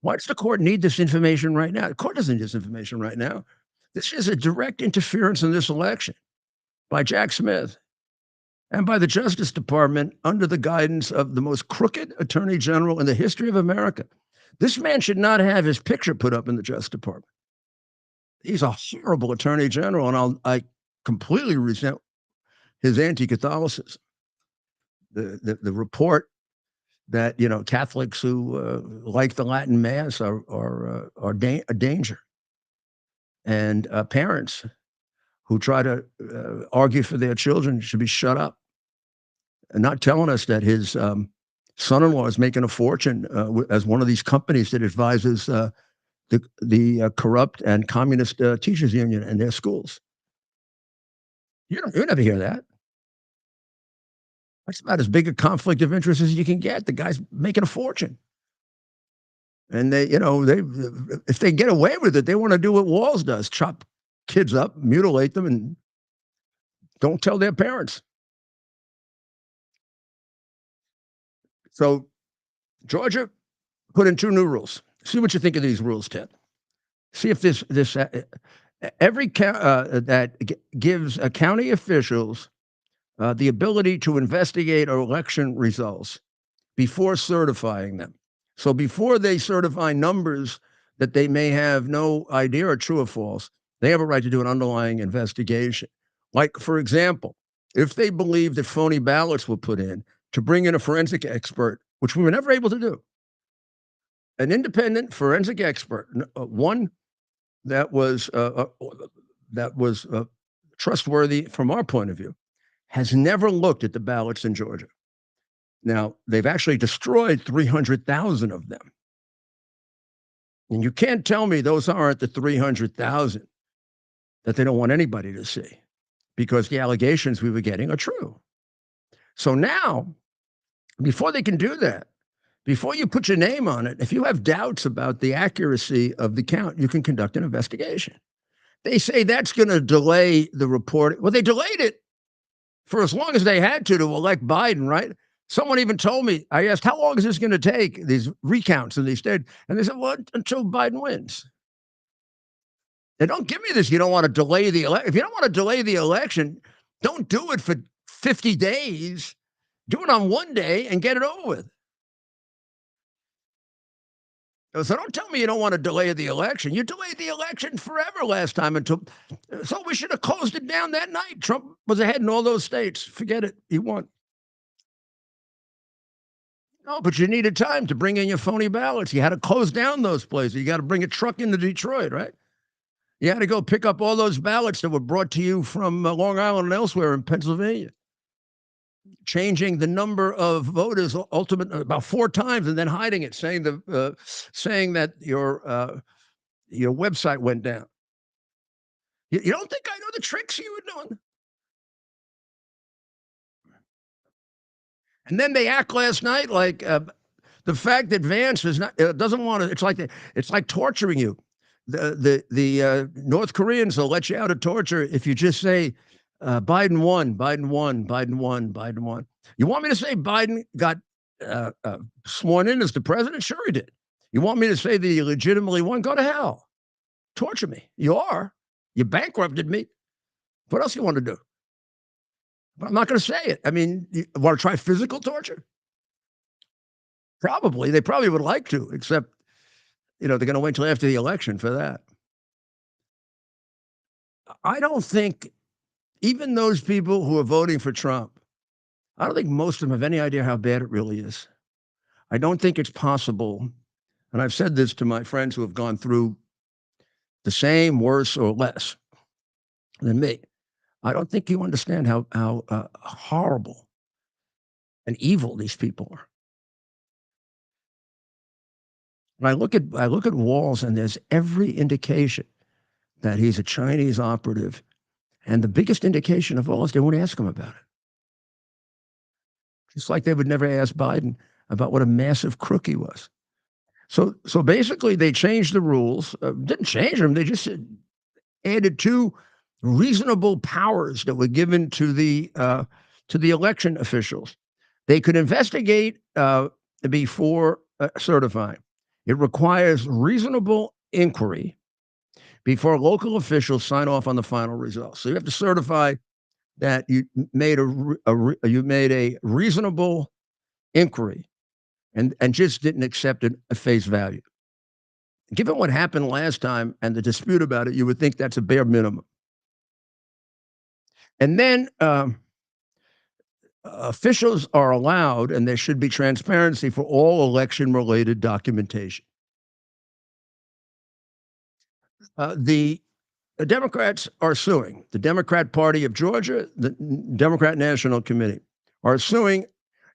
Why does the court need this information right now? The court doesn't need this information right now. This is a direct interference in this election by Jack Smith and by the Justice Department under the guidance of the most crooked attorney general in the history of America. This man should not have his picture put up in the Justice Department. He's a horrible attorney general, and I completely resent his anti-Catholicism. The report that Catholics who like the Latin Mass are a danger, and parents who try to argue for their children should be shut up, and not telling us that his son-in-law is making a fortune as one of these companies that advises the corrupt and communist teachers union and their schools. You never hear that. That's about as big a conflict of interest as you can get. The guy's making a fortune. And they if they get away with it, they want to do what Walls does, chop kids up, mutilate them, and don't tell their parents. So Georgia put in 2 new rules. See what you think of these rules, Ted. See if this every that gives county officials the ability to investigate election results before certifying them. So before they certify numbers that they may have no idea are true or false, they have a right to do an underlying investigation. Like, for example, if they believe that phony ballots were put in, to bring in a forensic expert, which we were never able to do. An independent forensic expert, one that was trustworthy from our point of view, has never looked at the ballots in Georgia. Now, they've actually destroyed 300,000 of them. And you can't tell me those aren't the 300,000 that they don't want anybody to see, because the allegations we were getting are true. So now, before they can do that, before you put your name on it, if you have doubts about the accuracy of the count, you can conduct an investigation. They say that's going to delay the report. Well, they delayed it for as long as they had to elect Biden, right? Someone even told me, I asked, how long is this going to take, these recounts in these states? And they said, well, until Biden wins. They don't give me this. You don't want to delay the election. If you don't want to delay the election, don't do it for 50 days. Do it on one day and get it over with. So don't tell me you don't want to delay the election. You delayed the election forever last time so we should have closed it down that night. Trump was ahead in all those states. Forget it. He won. No, but you needed time to bring in your phony ballots. You had to close down those places. You got to bring a truck into Detroit, right? You had to go pick up all those ballots that were brought to you from Long Island and elsewhere in Pennsylvania. Changing the number of voters ultimately about 4 times, and then hiding it, saying that your website went down. You don't think I know the tricks you were doing? And then they act last night like the fact that Vance is not doesn't want to. It's like torturing you. The North Koreans will let you out of torture if you just say Biden won, Biden won, Biden won, Biden won. You want me to say Biden got sworn in as the president? Sure he did. You want me to say that you legitimately won? Go to hell. Torture me. You are. You bankrupted me. What else you want to do? But I'm not going to say it. I mean, you want to try physical torture? Probably. They probably would like to, except, they're going to wait till after the election for that. I don't think even those people who are voting for Trump, I don't think most of them have any idea how bad it really is. I don't think it's possible, and I've said this to my friends who have gone through the same, worse, or less than me. I don't think you understand how horrible and evil these people are. And I look at Walls, and there's every indication that he's a Chinese operative, and the biggest indication of all is they won't ask him about it. Just like they would never ask Biden about what a massive crook he was. So basically, they changed the rules. Didn't change them. They just added two reasonable powers that were given to the election officials. They could investigate before certifying. It requires reasonable inquiry before local officials sign off on the final results. So you have to certify that you made a reasonable inquiry and just didn't accept it at face value. Given what happened last time and the dispute about it, you would think that's a bare minimum. And then officials are allowed, and there should be transparency for all election-related documentation. The Democrats are suing. The Democrat Party of Georgia, the Democrat National Committee, are suing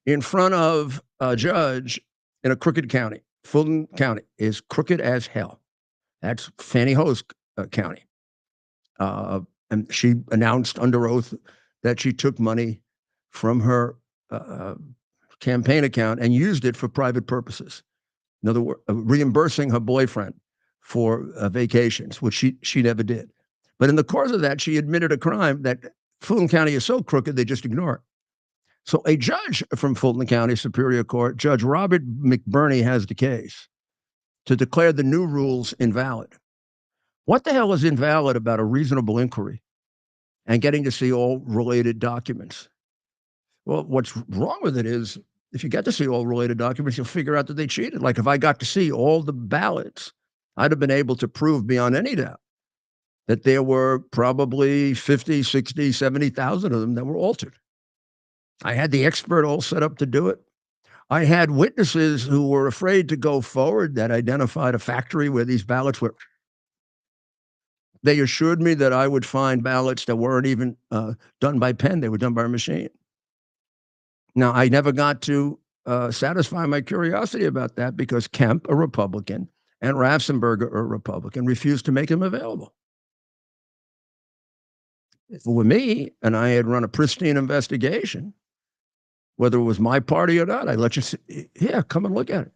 in front of a judge in a crooked county. Fulton County is crooked as hell. That's Fannie Ho's county. And she announced under oath that she took money from her campaign account and used it for private purposes. In other words, reimbursing her boyfriend for vacations, which she never did. But in the course of that, she admitted a crime that Fulton County is so crooked, they just ignore it. So a judge from Fulton County Superior Court, Judge Robert McBurney, has the case to declare the new rules invalid. What the hell is invalid about a reasonable inquiry and getting to see all related documents? Well, what's wrong with it is if you get to see all related documents, you'll figure out that they cheated. Like if I got to see all the ballots, I'd have been able to prove beyond any doubt that there were probably 50, 60, 70,000 of them that were altered. I had the expert all set up to do it. I had witnesses who were afraid to go forward that identified a factory where these ballots were. They assured me that I would find ballots that weren't even done by pen. They were done by a machine. Now, I never got to satisfy my curiosity about that because Kemp, a Republican, and Ratzenberger, a Republican, refused to make them available. If it were me and I had run a pristine investigation, whether it was my party or not, I'd let you see, yeah, come and look at it.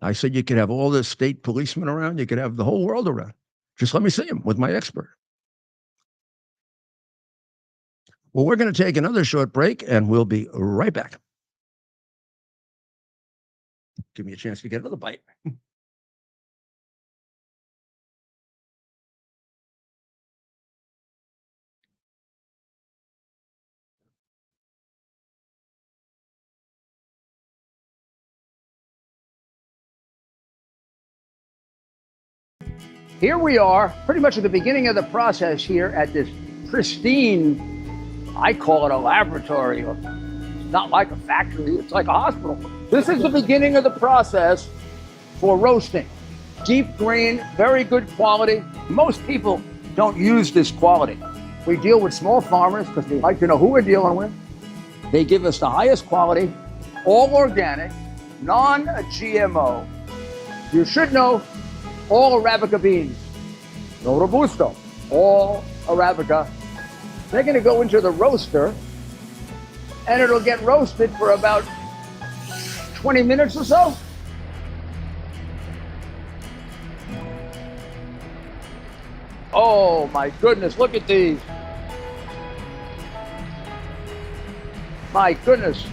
I said you could have all the state policemen around. You could have the whole world around. Just let me see them with my expert. Well, we're going to take another short break, and we'll be right back. Give me a chance to get another bite. Here we are, pretty much at the beginning of the process here at this pristine, I call it a laboratory. It's not like a factory, it's like a hospital. This is the beginning of the process for roasting. Deep green, very good quality. Most people don't use this quality. We deal with small farmers because they like to know who we're dealing with. They give us the highest quality, all organic, non-GMO. You should know all Arabica beans, no Robusto, all Arabica. They're going to go into the roaster, and it'll get roasted for about 20 minutes or so. Oh my goodness, look at these. My goodness.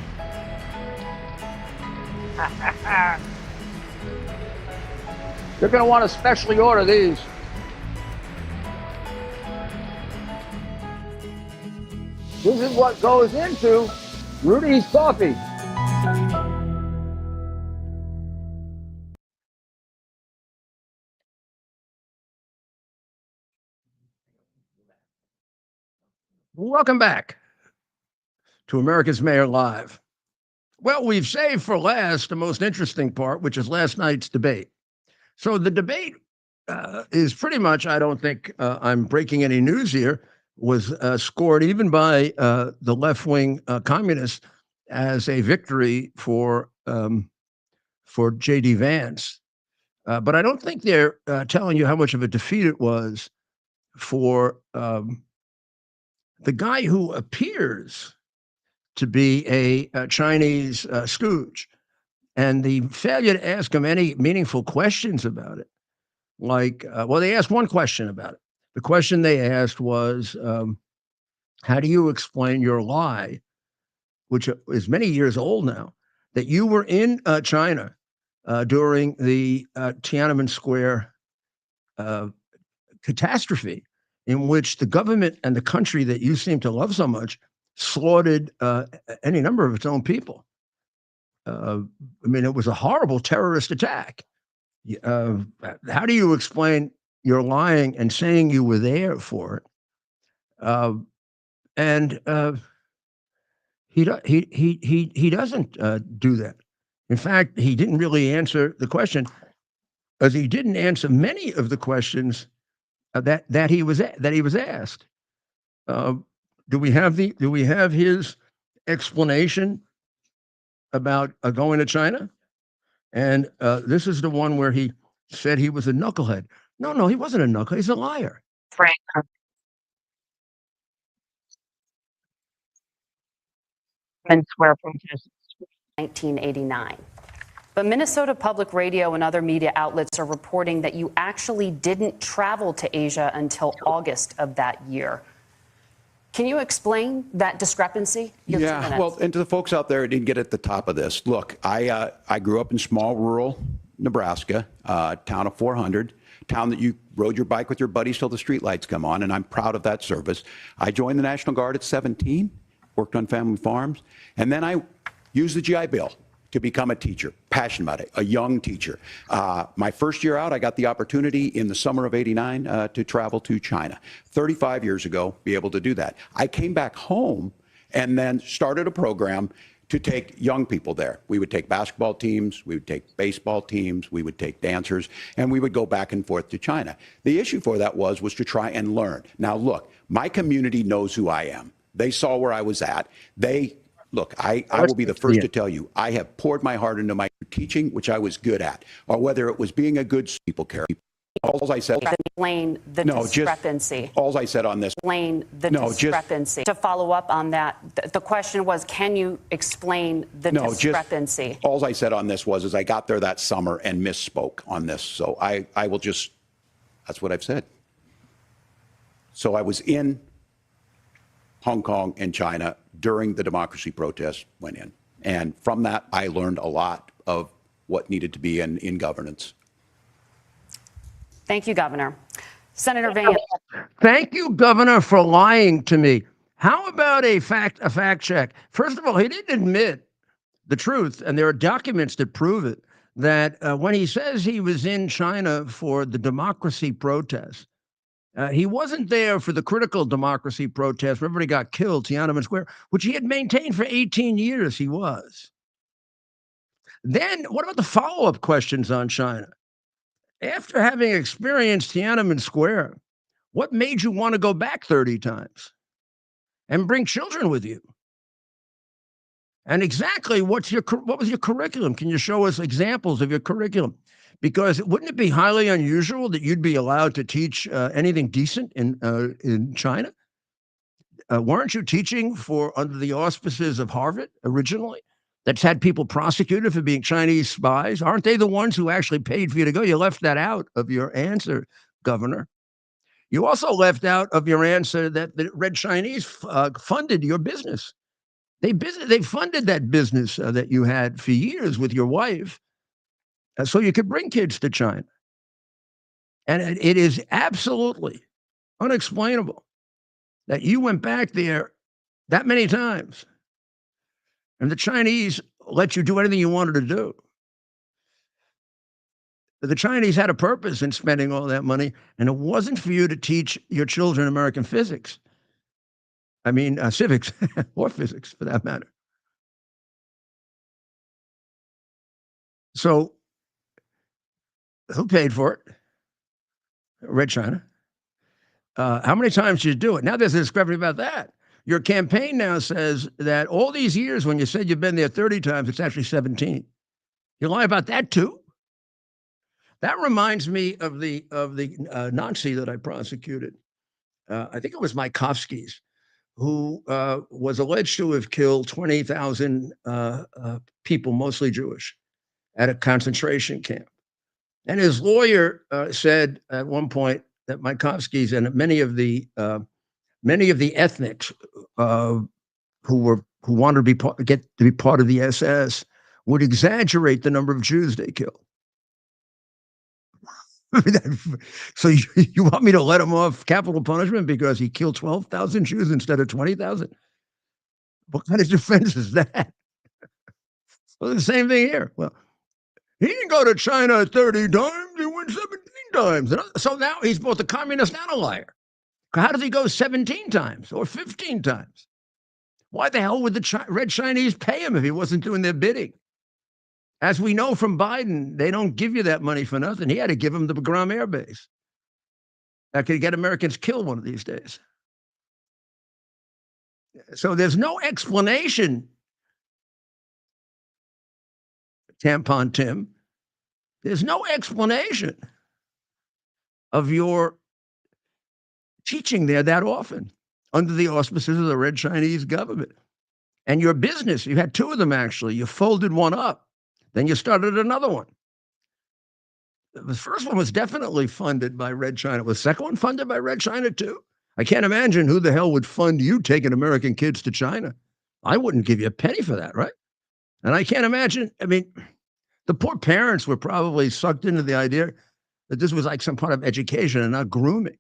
They're going to want to specially order these. This is what goes into Rudy's coffee. Welcome back to America's Mayor Live. Well, we've saved for last the most interesting part, which is last night's debate. So the debate is pretty much, I don't think I'm breaking any news here, was scored even by the left-wing communists as a victory for J.D. Vance. But I don't think they're telling you how much of a defeat it was for the guy who appears to be a Chinese stooge, and the failure to ask him any meaningful questions about it. Like, well, they asked one question about it. The question they asked was, how do you explain your lie, which is many years old now, that you were in China during the Tiananmen Square catastrophe, in which the government and the country that you seem to love so much slaughtered any number of its own people. I mean, it was a horrible terrorist attack. How do you explain your lying and saying you were there for it? And he doesn't do that. In fact, he didn't really answer the question, as he didn't answer many of the questions that he was asked. Do we have his explanation about going to China? And this is the one where he said he was a knucklehead. No, he wasn't a knucklehead. He's a liar. Frank. And square protest. 1989. But Minnesota Public Radio and other media outlets are reporting that you actually didn't travel to Asia until August of that year. Can you explain that discrepancy? Yeah, well, and to the folks out there who didn't get at the top of this, look, I grew up in small rural Nebraska, town of 400, town that you rode your bike with your buddies till the streetlights come on, and I'm proud of that service. I joined the National Guard at 17, worked on family farms, and then I used the GI Bill to become a teacher, passionate about it, a young teacher. My first year out, I got the opportunity in the summer of '89 to travel to China. 35 years ago, be able to do that. I came back home and then started a program to take young people there. We would take basketball teams, we would take baseball teams, we would take dancers, and we would go back and forth to China. The issue for that was to try and learn. Now, look, my community knows who I am. They saw where I was at. Look, I will be the first to tell you, I have poured my heart into my teaching, which I was good at, or whether it was being a good people care. All I said, explain the discrepancy. All I said on this. Explain the discrepancy. To follow up on that, the question was, can you explain the discrepancy? All I said on this was I got there that summer and misspoke on this. So I will just, that's what I've said. So I was in Hong Kong and China during the democracy protests went in. And from that, I learned a lot of what needed to be in governance. Thank you, Governor. Senator Vance. Thank you, Governor, for lying to me. How about a fact check? First of all, he didn't admit the truth, and there are documents that prove it, that when he says he was in China for the democracy protests, he wasn't there for the critical democracy protest where everybody got killed, Tiananmen Square, which he had maintained for 18 years he was. Then what about the follow-up questions on China? After having experienced Tiananmen Square, what made you want to go back 30 times and bring children with you? And exactly what was your curriculum? Can you show us examples of your curriculum? Because wouldn't it be highly unusual that you'd be allowed to teach anything decent in China? Weren't you teaching under the auspices of Harvard originally? That's had people prosecuted for being Chinese spies. Aren't they the ones who actually paid for you to go? You left that out of your answer, Governor. You also left out of your answer that the Red Chinese funded your business. They funded that business that you had for years with your wife, so you could bring kids to China. And it is absolutely unexplainable that you went back there that many times and the Chinese let you do anything you wanted to do. The Chinese had a purpose in spending all that money, and it wasn't for you to teach your children American physics. I mean, civics or physics for that matter. So, who paid for it? Red China. How many times did you do it? Now there's a discrepancy about that. Your campaign now says that all these years, when you said you've been there 30 times, it's actually 17. You lie about that too? That reminds me of the Nazi that I prosecuted. I think it was Maikovsky's, who was alleged to have killed 20,000 people, mostly Jewish, at a concentration camp. And his lawyer said at one point that Maikovsky's and many of the ethnics who wanted to be part of the SS would exaggerate the number of Jews they killed. So you want me to let him off capital punishment because he killed 12,000 Jews instead of 20,000? What kind of defense is that? Well, the same thing here. Well, he didn't go to China 30 times. He went 17 times. So now he's both a communist and a liar. How does he go 17 times or 15 times? Why the hell would the Red Chinese pay him if he wasn't doing their bidding? As we know from Biden, they don't give you that money for nothing. He had to give him the Bagram Air Base. That could get Americans killed one of these days. So there's no explanation, Tampon Tim. There's no explanation of your teaching there that often under the auspices of the Red Chinese government. And your business, you had two of them actually. You folded one up. Then you started another one. The first one was definitely funded by Red China. Was the second one funded by Red China too? I can't imagine who the hell would fund you taking American kids to China. I wouldn't give you a penny for that, right? And I can't imagine, I mean, the poor parents were probably sucked into the idea that this was like some part of education and not grooming.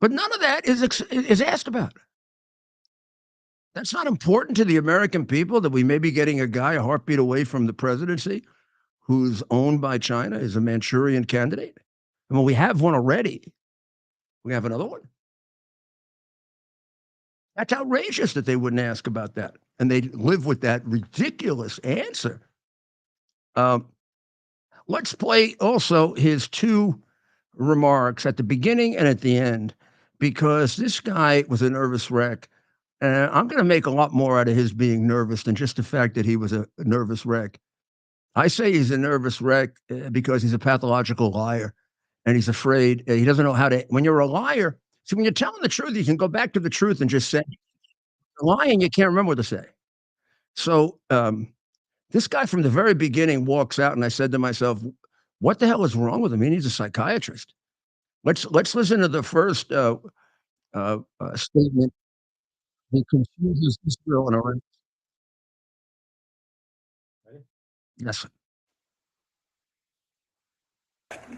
But none of that is asked about. That's not important to the American people that we may be getting a guy a heartbeat away from the presidency who's owned by China, is a Manchurian candidate. I mean, we have one already. We have another one. That's outrageous that they wouldn't ask about that. And they live with that ridiculous answer. Let's play also his two remarks at the beginning and at the end, because this guy was a nervous wreck. And I'm going to make a lot more out of his being nervous than just the fact that he was a nervous wreck. I say he's a nervous wreck because he's a pathological liar and he's afraid. He doesn't know how to, when you're a liar, see, when you're telling the truth, you can go back to the truth and just say, lying, you can't remember what to say. So this guy from the very beginning walks out and I said to myself, what the hell is wrong with him? He needs a psychiatrist. Let's listen to the first statement. He confuses Israel and Iran. Yes.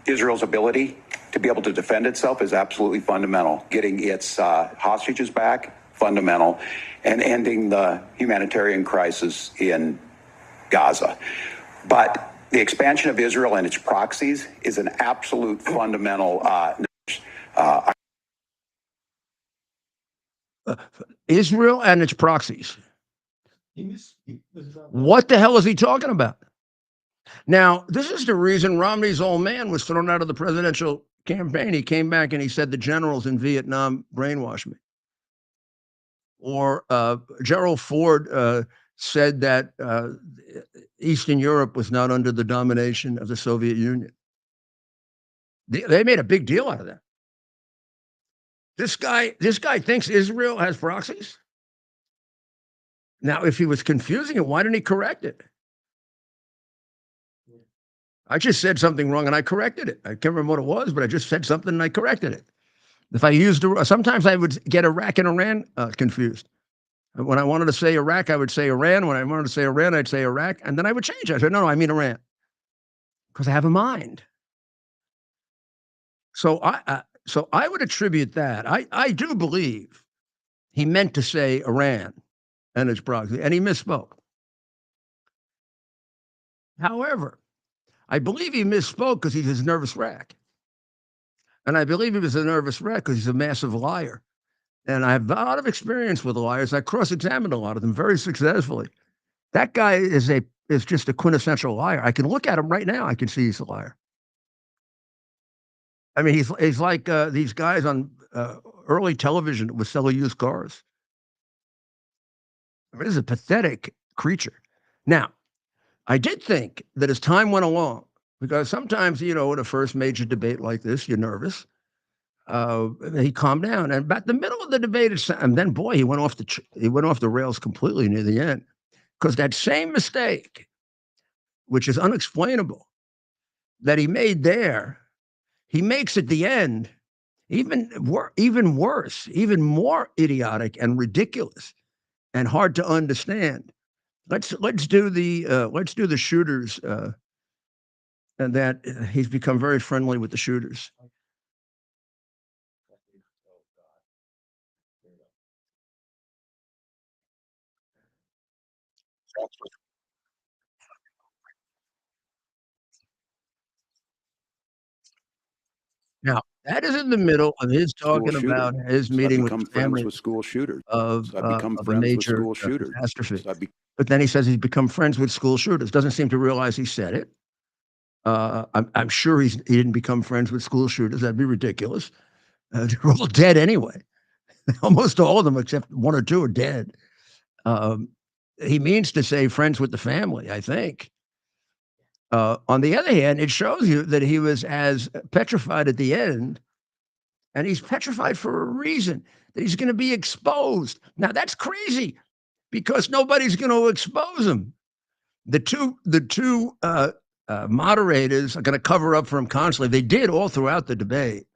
Israel's ability to be able to defend itself is absolutely fundamental. Getting its hostages back, fundamental, and ending the humanitarian crisis in Gaza. But the expansion of Israel and its proxies is an absolute fundamental. Israel and its proxies. What the hell is he talking about? Now, this is the reason Romney's old man was thrown out of the presidential campaign. He came back and he said the generals in Vietnam brainwashed me. Or Gerald Ford said that Eastern Europe was not under the domination of the Soviet Union. They made a big deal out of that. This guy thinks Israel has proxies. Now, if he was confusing it, why didn't he correct it? I just said something wrong and I corrected it. I can't remember what it was, but I just said something and I corrected it. If I used, sometimes I would get Iraq and Iran confused. When I wanted to say Iraq, I would say Iran. When I wanted to say Iran, I'd say Iraq. And then I would change it. I said, no, I mean Iran. Because I have a mind. So I would attribute that. I do believe he meant to say Iran and its proxy, and he misspoke. However, I believe he misspoke because he's a nervous wreck. And I believe he was a nervous wreck because he's a massive liar. And I have a lot of experience with liars. I cross-examined a lot of them very successfully. That guy is just a quintessential liar. I can look at him right now. I can see he's a liar. I mean, he's like these guys on early television that would sell used cars. I mean, this is a pathetic creature. Now, I did think that as time went along, because sometimes, in a first major debate like this, you're nervous. He calmed down, and about the middle of the debate, and then boy, he went off the rails completely near the end, because that same mistake, which is unexplainable, that he made there, he makes at the end even worse, even more idiotic and ridiculous, and hard to understand. Let's do the shooters, and that he's become very friendly with the shooters. Now, that is in the middle of his talking about his meeting with the family with school shooters. of So I become a friends with major school shooters. catastrophe. So But then he says he's become friends with school shooters. Doesn't seem to realize he said it. I'm sure he didn't become friends with school shooters. That'd be ridiculous. They're all dead anyway. Almost all of them, except one or two, are dead. He means to say friends with the family, I think. On the other hand, it shows you that he was as petrified at the end, and he's petrified for a reason, that he's going to be exposed. Now, that's crazy, because nobody's going to expose him. The two moderators are going to cover up for him constantly. They did all throughout the debate.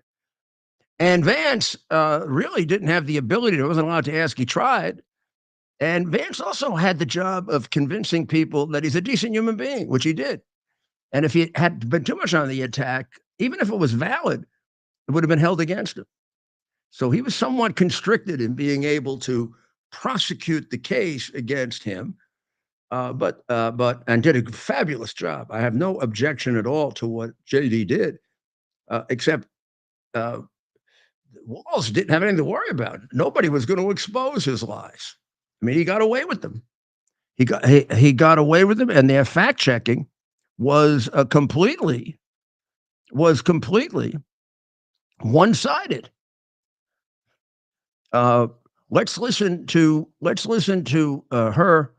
And Vance really didn't have the ability. He wasn't allowed to ask. He tried. And Vance also had the job of convincing people that he's a decent human being, which he did. And if he had been too much on the attack, even if it was valid, it would have been held against him. So he was somewhat constricted in being able to prosecute the case against him, but did a fabulous job. I have no objection at all to what JD did, except Walls didn't have anything to worry about. Nobody was going to expose his lies. I mean, he got away with them. He got away with them, and their fact checking was completely one-sided. Let's listen to her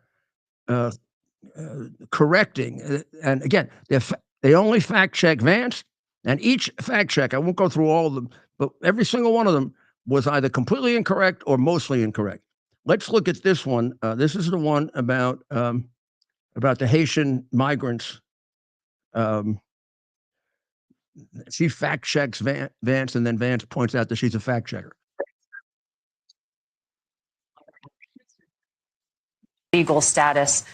correcting. And again, they only fact check Vance, and each fact check, I won't go through all of them, but every single one of them was either completely incorrect or mostly incorrect. Let's look at this one. This is the one about the Haitian migrants. She fact checks Vance, and then Vance points out that she's a fact checker. Legal status,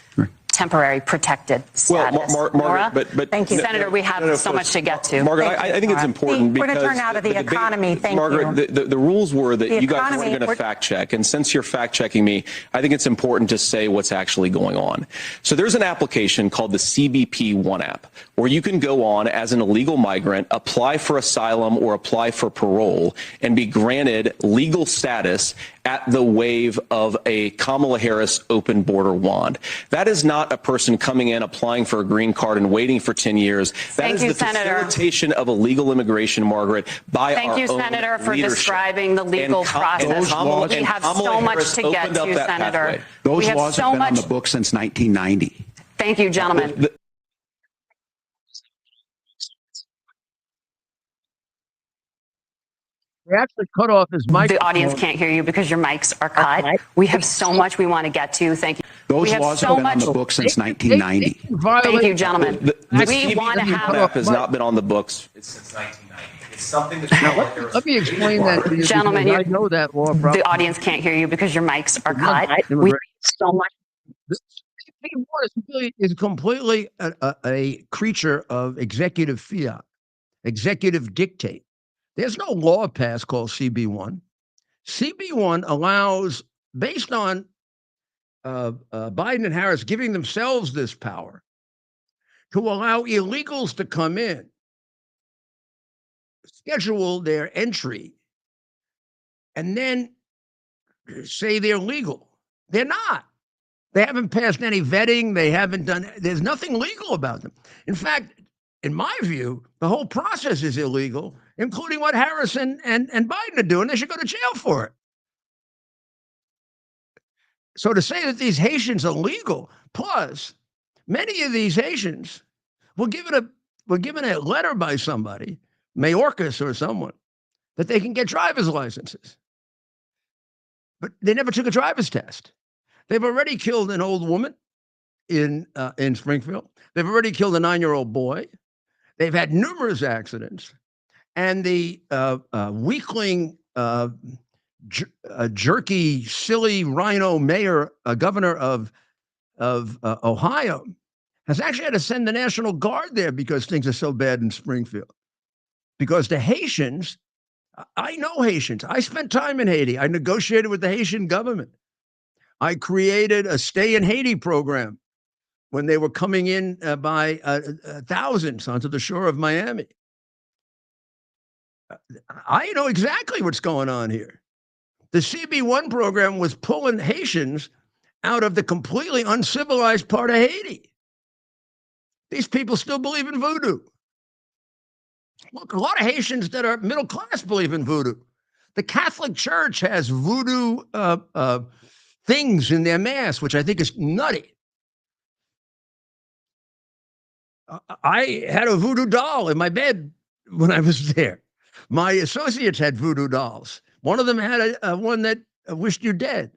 temporary protected status. Margaret, but thank you, Senator. We have so much to get to. Margaret, I think it's important We're because going to turn now to the economy. Thank Margaret, you. the rules were that The you guys economy, weren't going to fact check, and since you're fact checking me, I think it's important to say what's actually going on. So there's an application called the CBP One app, where you can go on as an illegal migrant, apply for asylum or apply for parole, and be granted legal status at the wave of a Kamala Harris open border wand. That is not a person coming in, applying for a green card and waiting for 10 years. That is the facilitation of illegal immigration, Margaret, by our own leadership. Thank you, Senator, for describing the legal process. We have so much to get to, Senator. Those laws have been on the books since 1990. Thank you, gentlemen. They actually cut off his mic. The audience can't hear you because your mics are cut. We have so much we want to get to. Thank you. Those laws have been on the books since 1990. Thank you, gentlemen. We want to have has not been on the books since 1990. It's something that let me explain that to you. Gentlemen, I know that law. The audience can't hear you because your mics are cut. We so much. Is completely a creature of executive fiat, executive dictate. There's no law passed called CB1. CB1 allows, based on Biden and Harris giving themselves this power, to allow illegals to come in, schedule their entry, and then say they're legal. They're not. They haven't passed any vetting. They haven't done, there's nothing legal about them. In fact, in my view, the whole process is illegal, including what Harris and Biden are doing. They should go to jail for it. So to say that these Haitians are legal, plus many of these Haitians were given a letter by somebody, Mayorkas or someone, that they can get driver's licenses. But they never took a driver's test. They've already killed an old woman in Springfield. They've already killed a 9-year-old boy. They've had numerous accidents. And the weakling, jerky, silly rhino mayor, governor of Ohio, has actually had to send the National Guard there because things are so bad in Springfield. Because the Haitians, I know Haitians. I spent time in Haiti. I negotiated with the Haitian government. I created a stay in Haiti program when they were coming in by thousands onto the shore of Miami. I know exactly what's going on here. The CB1 program was pulling Haitians out of the completely uncivilized part of Haiti. These people still believe in voodoo. Look, a lot of Haitians that are middle class believe in voodoo. The Catholic Church has voodoo things in their mass, which I think is nutty. I had a voodoo doll in my bed when I was there. My associates had voodoo dolls. One of them had a one that wished you dead.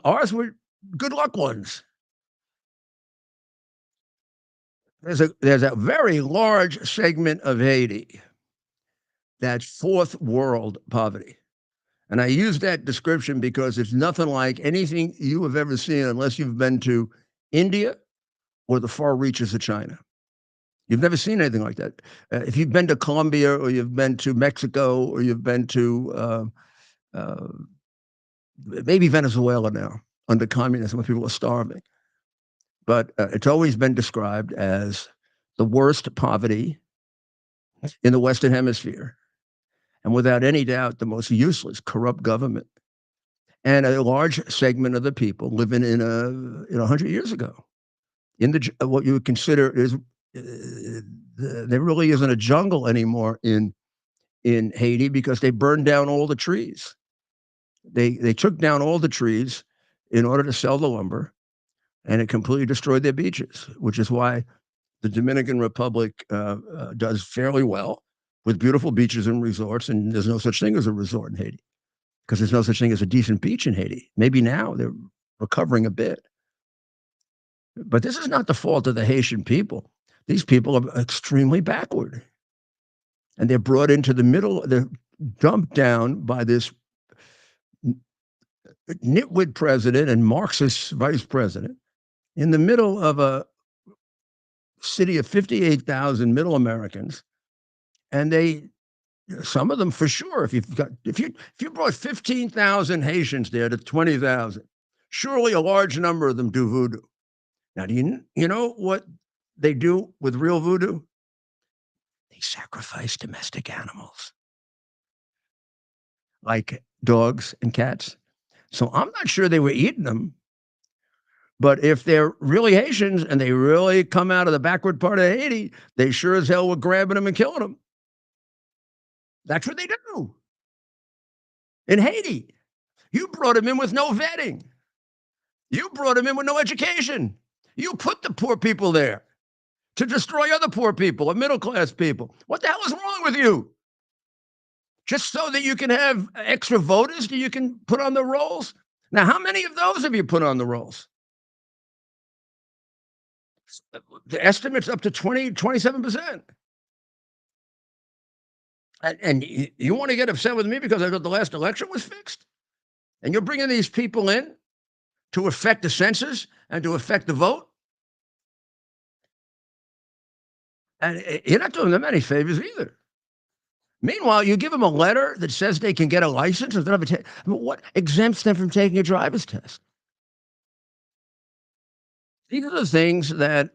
Ours were good luck ones. There's a very large segment of Haiti that's fourth world poverty. And I use that description because it's nothing like anything you have ever seen unless you've been to India or the far reaches of China. You've never seen anything like that. If you've been to Colombia or you've been to Mexico or you've been to maybe Venezuela now under communism when people are starving. But it's always been described as the worst poverty in the Western Hemisphere. And without any doubt, the most useless, corrupt government. And a large segment of the people living in 100 years ago. In what you would consider is, there really isn't a jungle anymore in Haiti because they burned down all the trees. They took down all the trees in order to sell the lumber, and it completely destroyed their beaches, which is why the Dominican Republic does fairly well with beautiful beaches and resorts, and there's no such thing as a resort in Haiti because there's no such thing as a decent beach in Haiti. Maybe now they're recovering a bit. But this is not the fault of the Haitian people. These people are extremely backward. And they're brought into the middle, they're dumped down by this nitwit president and Marxist vice president in the middle of a city of 58,000 middle Americans. And some of them for sure, if you brought 15,000 Haitians there to 20,000, surely a large number of them do voodoo. Now, do you know what they do with real voodoo? They sacrifice domestic animals like dogs and cats. So I'm not sure they were eating them. But if they're really Haitians and they really come out of the backward part of Haiti, they sure as hell were grabbing them and killing them. That's what they do. In Haiti, you brought them in with no vetting. You brought them in with no education. You put the poor people there to destroy other poor people or middle-class people. What the hell is wrong with you? Just so that you can have extra voters that you can put on the rolls? Now, how many of those have you put on the rolls? The estimate's up to 27%. And you want to get upset with me because I thought the last election was fixed? And you're bringing these people in to affect the census and to affect the vote? And you're not doing them any favors either. Meanwhile, you give them a letter that says they can get a license instead of what exempts them from taking a driver's test? These are the things that,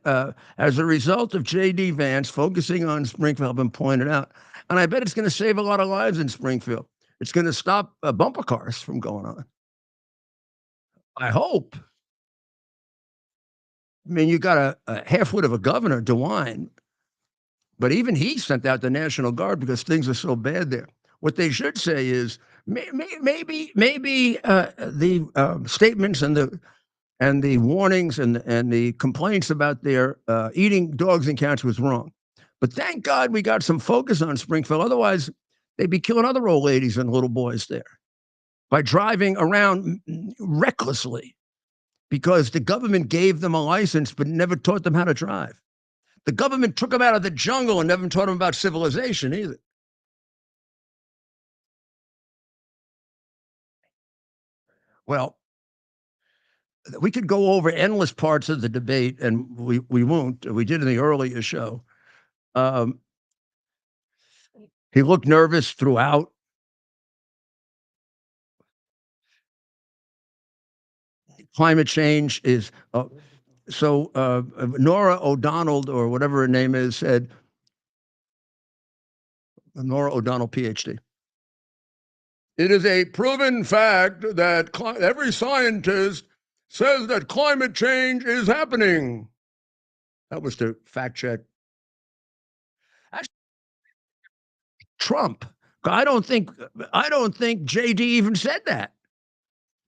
as a result of J.D. Vance focusing on Springfield, have been pointed out. And I bet it's going to save a lot of lives in Springfield. It's going to stop bumper cars from going on. I hope. I mean, you got a half-wit of a governor, DeWine, but even he sent out the National Guard because things are so bad there. What they should say is maybe the statements and the warnings and the complaints about their eating dogs and cats was wrong. But thank God we got some focus on Springfield. Otherwise, they'd be killing other old ladies and little boys there by driving around recklessly because the government gave them a license but never taught them how to drive. The government took them out of the jungle and never taught them about civilization either. Well, we could go over endless parts of the debate, and we won't. We did in the earlier show. He looked nervous throughout. Climate change is Nora O'Donnell, or whatever her name is, said, Nora O'Donnell, PhD. It is a proven fact that every scientist says that climate change is happening. That was to fact check Trump. I don't think JD even said that.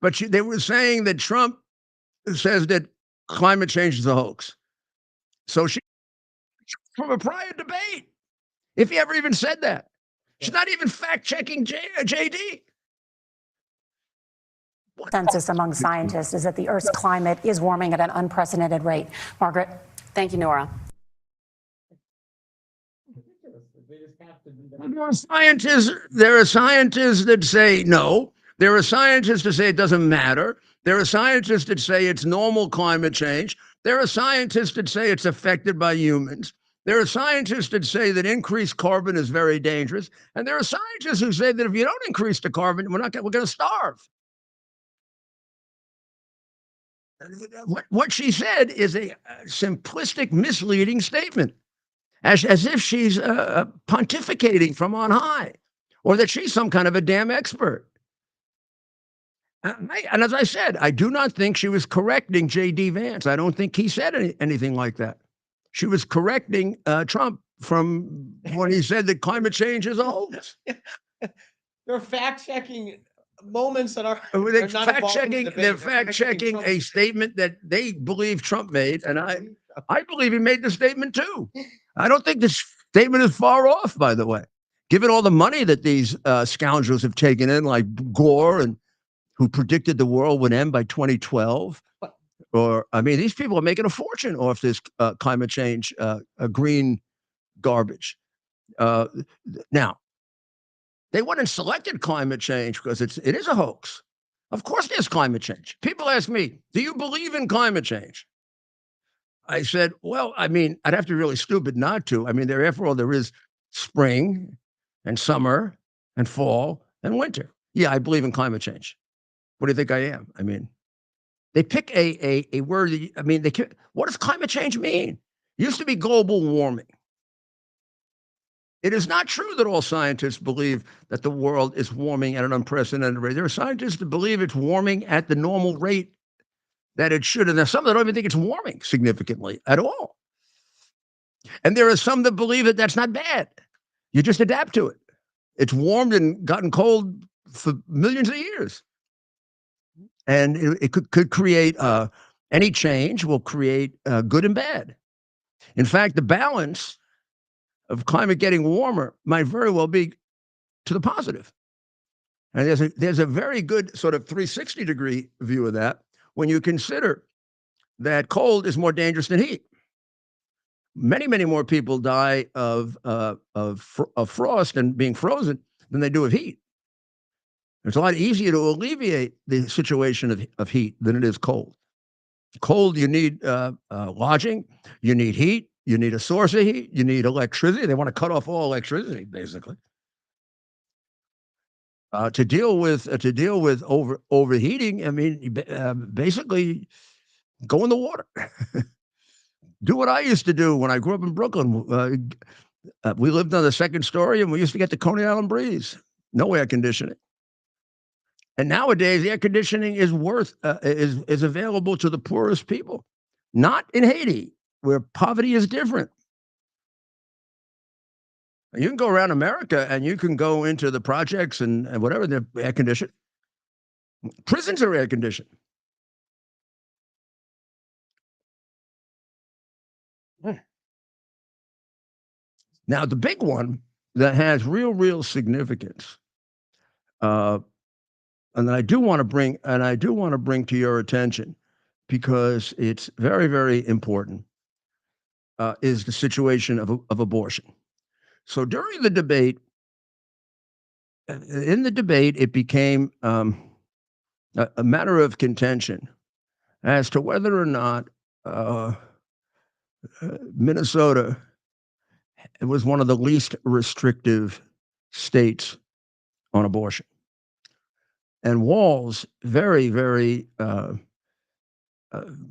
But they were saying that Trump says that climate change is a hoax. So she, from a prior debate, if he ever even said that, she's not even fact checking JD. Consensus among scientists is that the Earth's climate is warming at an unprecedented rate. Margaret. Thank you, Nora. There are scientists that say no. There are scientists that say it doesn't matter. There are scientists that say it's normal climate change. There are scientists that say it's affected by humans. There are scientists that say that increased carbon is very dangerous. And there are scientists who say that if you don't increase the carbon, we're going to starve. What she said is a simplistic, misleading statement, as if she's pontificating from on high, or that she's some kind of a damn expert. And as I said, I do not think she was correcting J.D. Vance. I don't think he said anything like that. She was correcting Trump from when he said that climate change is a hoax. They're fact-checking moments that are they're fact-checking a statement that they believe Trump made, and I believe he made the statement too. I don't think this statement is far off, by the way, given all the money that these scoundrels have taken in, like Gore, and who predicted the world would end by 2012. Or, I mean, these people are making a fortune off this climate change, green garbage. Now, they went and selected climate change because it is a hoax. Of course there's climate change. People ask me, do you believe in climate change? I said, well, I mean, I'd have to be really stupid not to. I mean, after all, there is spring and summer and fall and winter. Yeah, I believe in climate change. What do you think I am? I mean, they pick a word. I mean, what does climate change mean? It used to be global warming. It is not true that all scientists believe that the world is warming at an unprecedented rate. There are scientists that believe it's warming at the normal rate that it should. And there's some that don't even think it's warming significantly at all. And there are some that believe that that's not bad. You just adapt to it. It's warmed and gotten cold for millions of years. And it could create, any change will create good and bad. In fact, the balance of climate getting warmer might very well be to the positive. And there's a very good sort of 360-degree view of that when you consider that cold is more dangerous than heat. Many, many more people die of frost and being frozen than they do of heat. It's a lot easier to alleviate the situation of heat than it is cold. Cold, you need lodging, you need heat, you need a source of heat, you need electricity. They want to cut off all electricity, basically. to deal with overheating. I mean, basically, go in the water. Do what I used to do when I grew up in Brooklyn. We lived on the second story, and we used to get the Coney Island breeze. No air conditioning. And nowadays, air conditioning is available to the poorest people, not in Haiti, where poverty is different. You can go around America and you can go into the projects and whatever, they're air conditioned. Prisons are air conditioned. Now, the big one that has real significance, and I do want to bring to your attention because it's very important, is the situation of abortion. So during the debate, it became a matter of contention as to whether or not Minnesota was one of the least restrictive states on abortion. And Walz very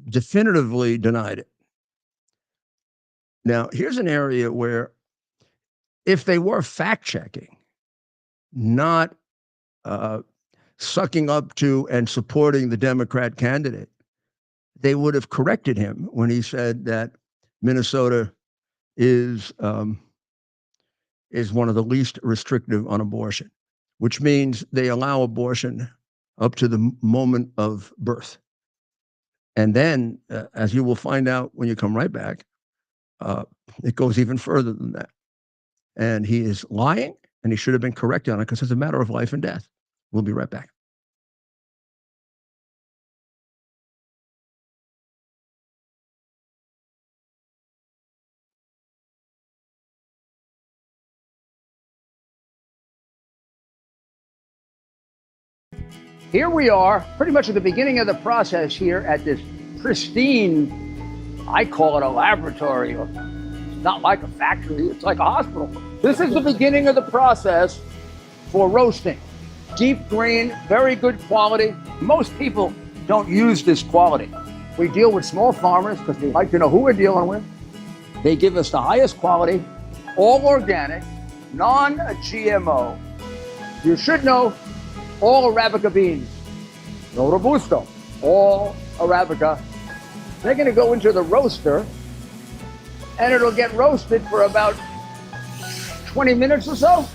definitively denied it. Now, here's an area where if they were fact-checking, not sucking up to and supporting the Democrat candidate, they would have corrected him when he said that Minnesota is one of the least restrictive on abortion, which means they allow abortion up to the moment of birth. And then, as you will find out when you come right back, it goes even further than that. And he is lying, and he should have been corrected on it because it's a matter of life and death. We'll be right back. Here we are, pretty much at the beginning of the process here at this pristine, I call it a laboratory. It's not like a factory, it's like a hospital. This is the beginning of the process for roasting. Deep grain, very good quality. Most people don't use this quality. We deal with small farmers because they like to know who we're dealing with. They give us the highest quality, all organic, non-GMO. You should know all Arabica beans, no Robusto, all Arabica. They're going to go into the roaster, and it'll get roasted for about 20 minutes or so.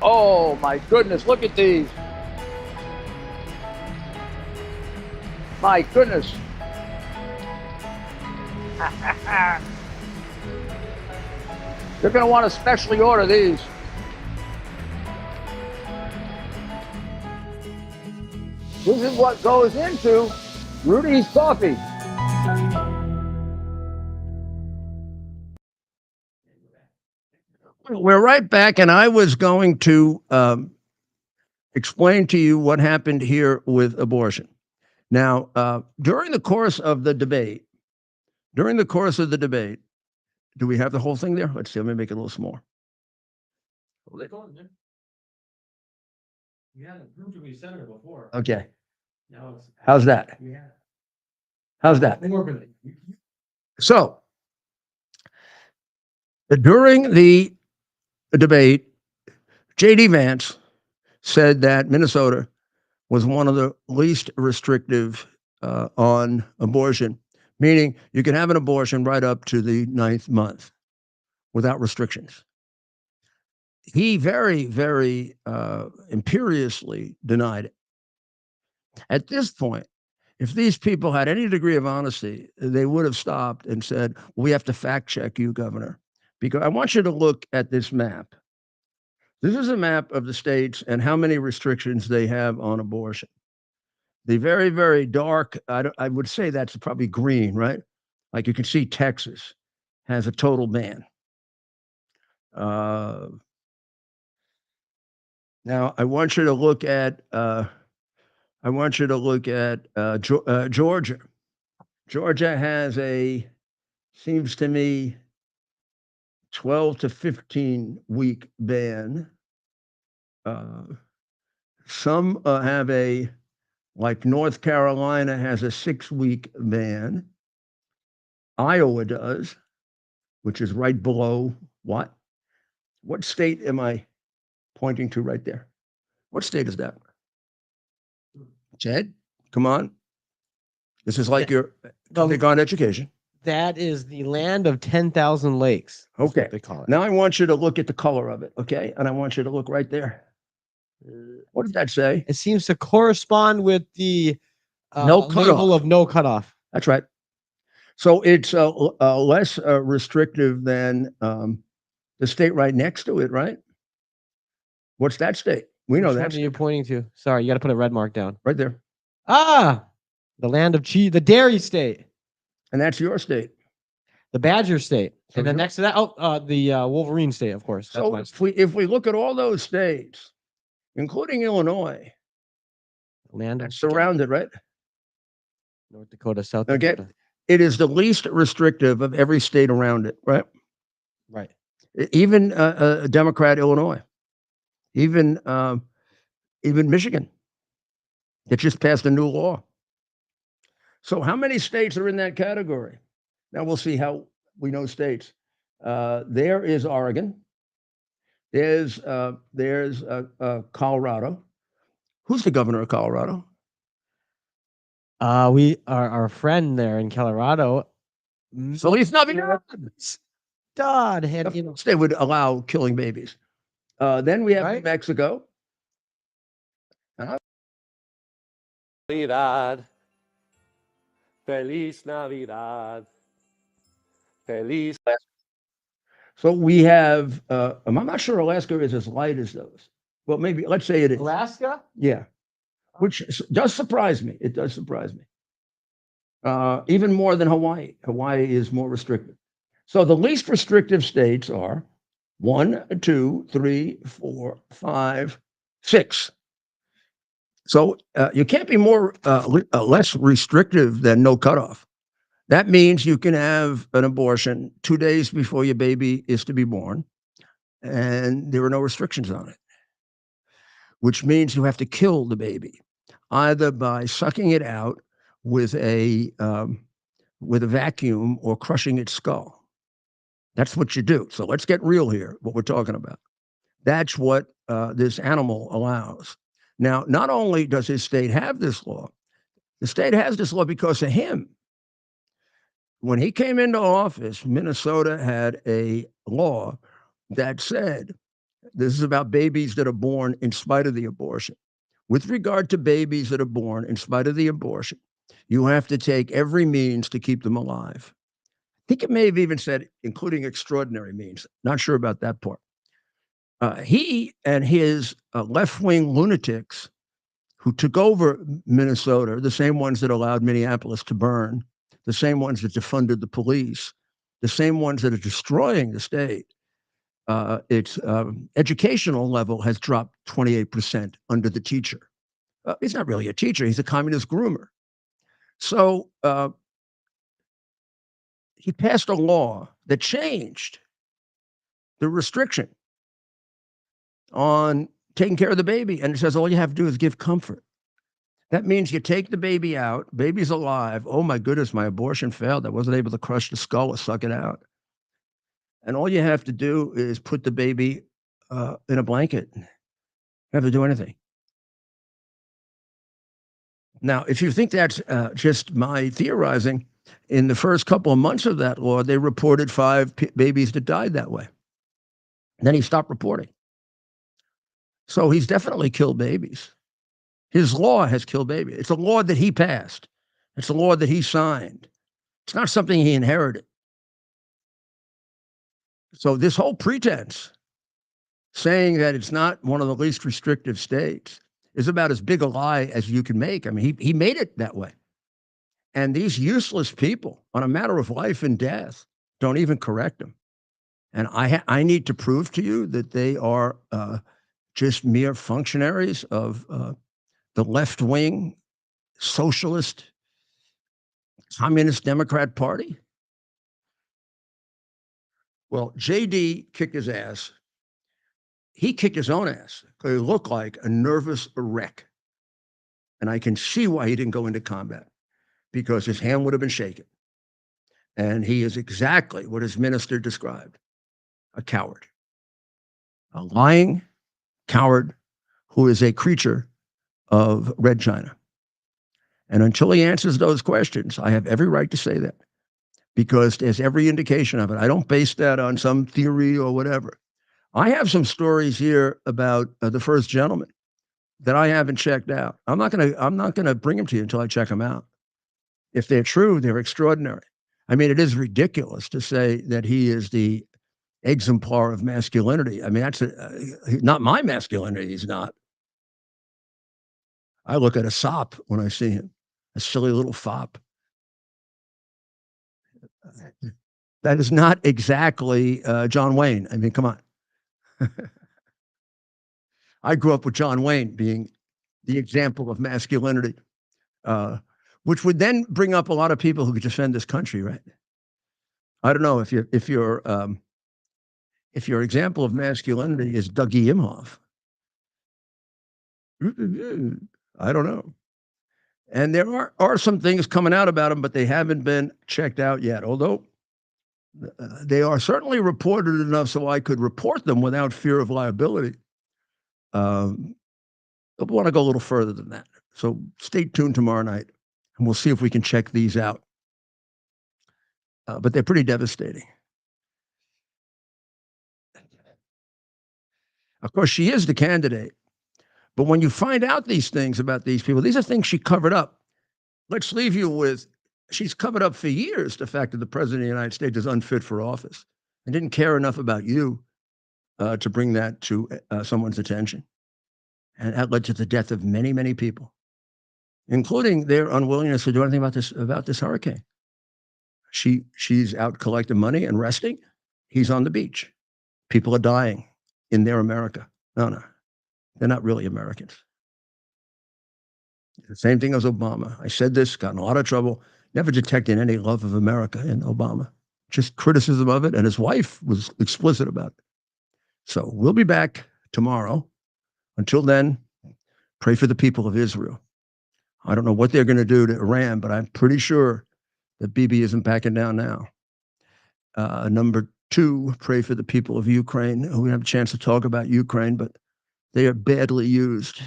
Oh my goodness, look at these. My goodness. You're going to want to specially order these. This is what goes into Rudy's coffee. We're right back, and I was going to explain to you what happened here with abortion. Now, during the course of the debate, do we have the whole thing there? Let's see. Let me make it a little smaller. You had approved to be senator before. Okay. Now it's, How's that? yeah. How's that? More with it. So, during the debate, J.D. Vance said that Minnesota was one of the least restrictive on abortion, meaning you can have an abortion right up to the 9th month without restrictions. He very imperiously denied it. At this point, if these people had any degree of honesty, they would have stopped and said, we have to fact check you, Governor, because I want you to look at this map. This is a map of the states and how many restrictions they have on abortion. The very dark, I would say that's probably green, right? Like you can see Texas has a total ban. Now I want you to look at Georgia. Georgia has seems to me, 12 to 15 week ban. Some have like North Carolina has a 6-week ban. Iowa does, which is right below what? What state am I pointing to right there? What state is that? Ted, come on. This is like your take on education. That is the land of 10,000 lakes. That's Okay. what they call it. Now I want you to look at the color of it, okay? And I want you to look right there. What does that say? It seems to correspond with the No label cutoff. of no cutoff. That's right. So it's less restrictive than the state right next to it, right? What's that state? We know Which that one are you state. pointing to? Sorry, you got to put a red mark down. Right there. Ah, the land of cheese, the dairy state, And that's your state. the Badger state, So and then you're- next to that, the Wolverine state, of course. That's So my if we look at all those states, including Illinois, land of that's surrounded, right? North Dakota, South Okay. Dakota. It is the least restrictive of every state around it, right? Right. Even Democrat Illinois, even Michigan, that just passed a new law. So how many states are in that category? Now we'll see how we know states. There is Oregon. There's Colorado. Who's the governor of Colorado? We our friend there in Colorado. Feliz Navidad. God, had you know, They would allow killing babies. Then we have New Right. Mexico. Navidad. Feliz Navidad. Feliz. So we have, I'm not sure Alaska is as light as those. Well, maybe, let's say it is. Alaska. Yeah. Which does surprise me. It does surprise me. Even more than Hawaii. Hawaii is more restrictive. So the least restrictive states are 1, 2, 3, 4, 5, 6. So you can't be more less restrictive than no cutoff. That means you can have an abortion 2 days before your baby is to be born, and there are no restrictions on it, which means you have to kill the baby, either by sucking it out with a vacuum or crushing its skull. That's what you do. So let's get real here, what we're talking about. That's what this animal allows. Now, not only does his state have this law, the state has this law because of him. When he came into office, Minnesota had a law that said, this is about babies that are born in spite of the abortion. With regard to babies that are born in spite of the abortion, you have to take every means to keep them alive. I think it may have even said, including extraordinary means. Not sure about that part. He and his left-wing lunatics who took over Minnesota, the same ones that allowed Minneapolis to burn, the same ones that defunded the police, the same ones that are destroying the state. Its educational level has dropped 28% under the teacher. He's not really a teacher. He's a communist groomer. So he passed a law that changed the restriction on taking care of the baby. And it says all you have to do is give comfort. That means you take the baby out, baby's alive. Oh my goodness, my abortion failed. I wasn't able to crush the skull or suck it out. And all you have to do is put the baby in a blanket. You don't have to do anything. Now, if you think that's just my theorizing, in the first couple of months of that law, they reported 5 babies that died that way. Then he stopped reporting. So he's definitely killed babies. His law has killed babies. It's a law that he passed. It's a law that he signed. It's not something he inherited. So this whole pretense saying that it's not one of the least restrictive states is about as big a lie as you can make. I mean, he made it that way. And these useless people on a matter of life and death don't even correct him. And I need to prove to you that they are just mere functionaries of the left-wing socialist communist Democrat Party. Well, JD kicked his ass. He kicked his own ass. He looked like a nervous wreck. And I can see why he didn't go into combat, because his hand would have been shaken. And he is exactly what his minister described, a coward, a lying coward who is a creature of Red China. And until he answers those questions, I have every right to say that, because there's every indication of it. I don't base that on some theory or whatever. I have some stories here about the first gentleman that I haven't checked out. I'm not gonna bring them to you until I check them out. If they're true, they're extraordinary. I mean, it is ridiculous to say that he is the exemplar of masculinity. I mean, that's not my masculinity. He's not. I look at a sop when I see him, a silly little fop. That is not exactly John Wayne. I mean, come on. I grew up with John Wayne being the example of masculinity, which would then bring up a lot of people who could defend this country, right? I don't know if your example of masculinity is Dougie Imhoff. I don't know. And there are some things coming out about him, but they haven't been checked out yet, although they are certainly reported enough so I could report them without fear of liability. I want to go a little further than that. So stay tuned tomorrow night, and we'll see if we can check these out. But they're pretty devastating. Of course, she is the candidate. But when you find out these things about these people, these are things she covered up. Let's leave you with, she's covered up for years the fact that the president of the United States is unfit for office and didn't care enough about you to bring that to someone's attention. And that led to the death of many, many people, including their unwillingness to do anything about this hurricane. She's out collecting money and resting. He's on the beach. People are dying in their America. No, they're not really Americans. The same thing as Obama. I said this, got in a lot of trouble, never detected any love of America in Obama, just criticism of it. And his wife was explicit about it. So we'll be back tomorrow. Until then, pray for the people of Israel. I don't know what they're going to do to Iran, but I'm pretty sure that Bibi isn't backing down now. Number two, pray for the people of Ukraine. We have a chance to talk about Ukraine, but they are badly used.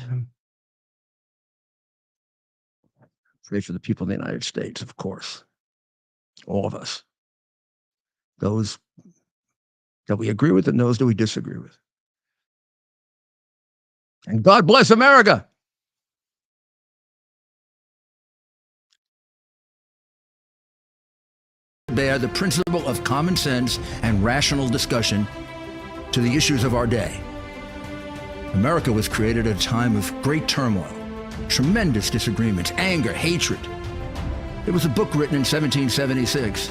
Pray for the people of the United States, of course. All of us. Those that we agree with and those that we disagree with. And God bless America. Bear the principle of common sense and rational discussion to the issues of our day. America was created at a time of great turmoil, tremendous disagreements, anger, hatred. There was a book written in 1776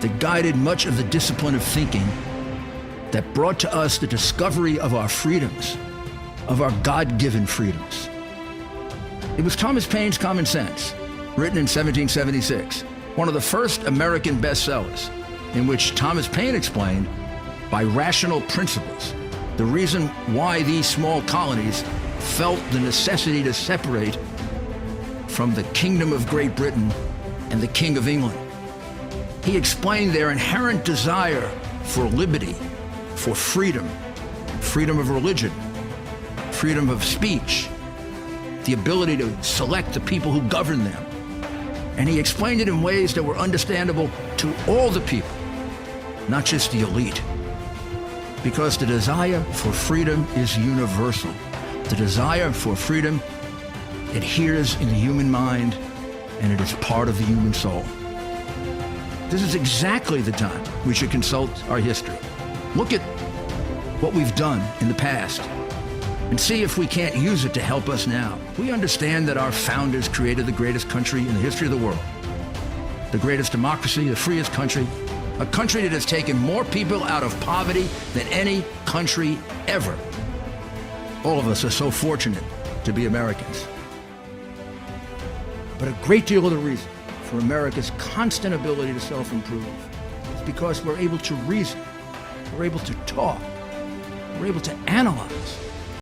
that guided much of the discipline of thinking that brought to us the discovery of our freedoms, of our God-given freedoms. It was Thomas Paine's Common Sense, written in 1776, one of the first American bestsellers, in which Thomas Paine explained, by rational principles, the reason why these small colonies felt the necessity to separate from the Kingdom of Great Britain and the King of England. He explained their inherent desire for liberty, for freedom, freedom of religion, freedom of speech, the ability to select the people who govern them. And he explained it in ways that were understandable to all the people, not just the elite. Because the desire for freedom is universal. The desire for freedom adheres in the human mind, and it is part of the human soul. This is exactly the time we should consult our history. Look at what we've done in the past and see if we can't use it to help us now. We understand that our founders created the greatest country in the history of the world, the greatest democracy, the freest country, a country that has taken more people out of poverty than any country ever. All of us are so fortunate to be Americans. But a great deal of the reason for America's constant ability to self-improve is because we're able to reason We're able to talk. We're able to analyze.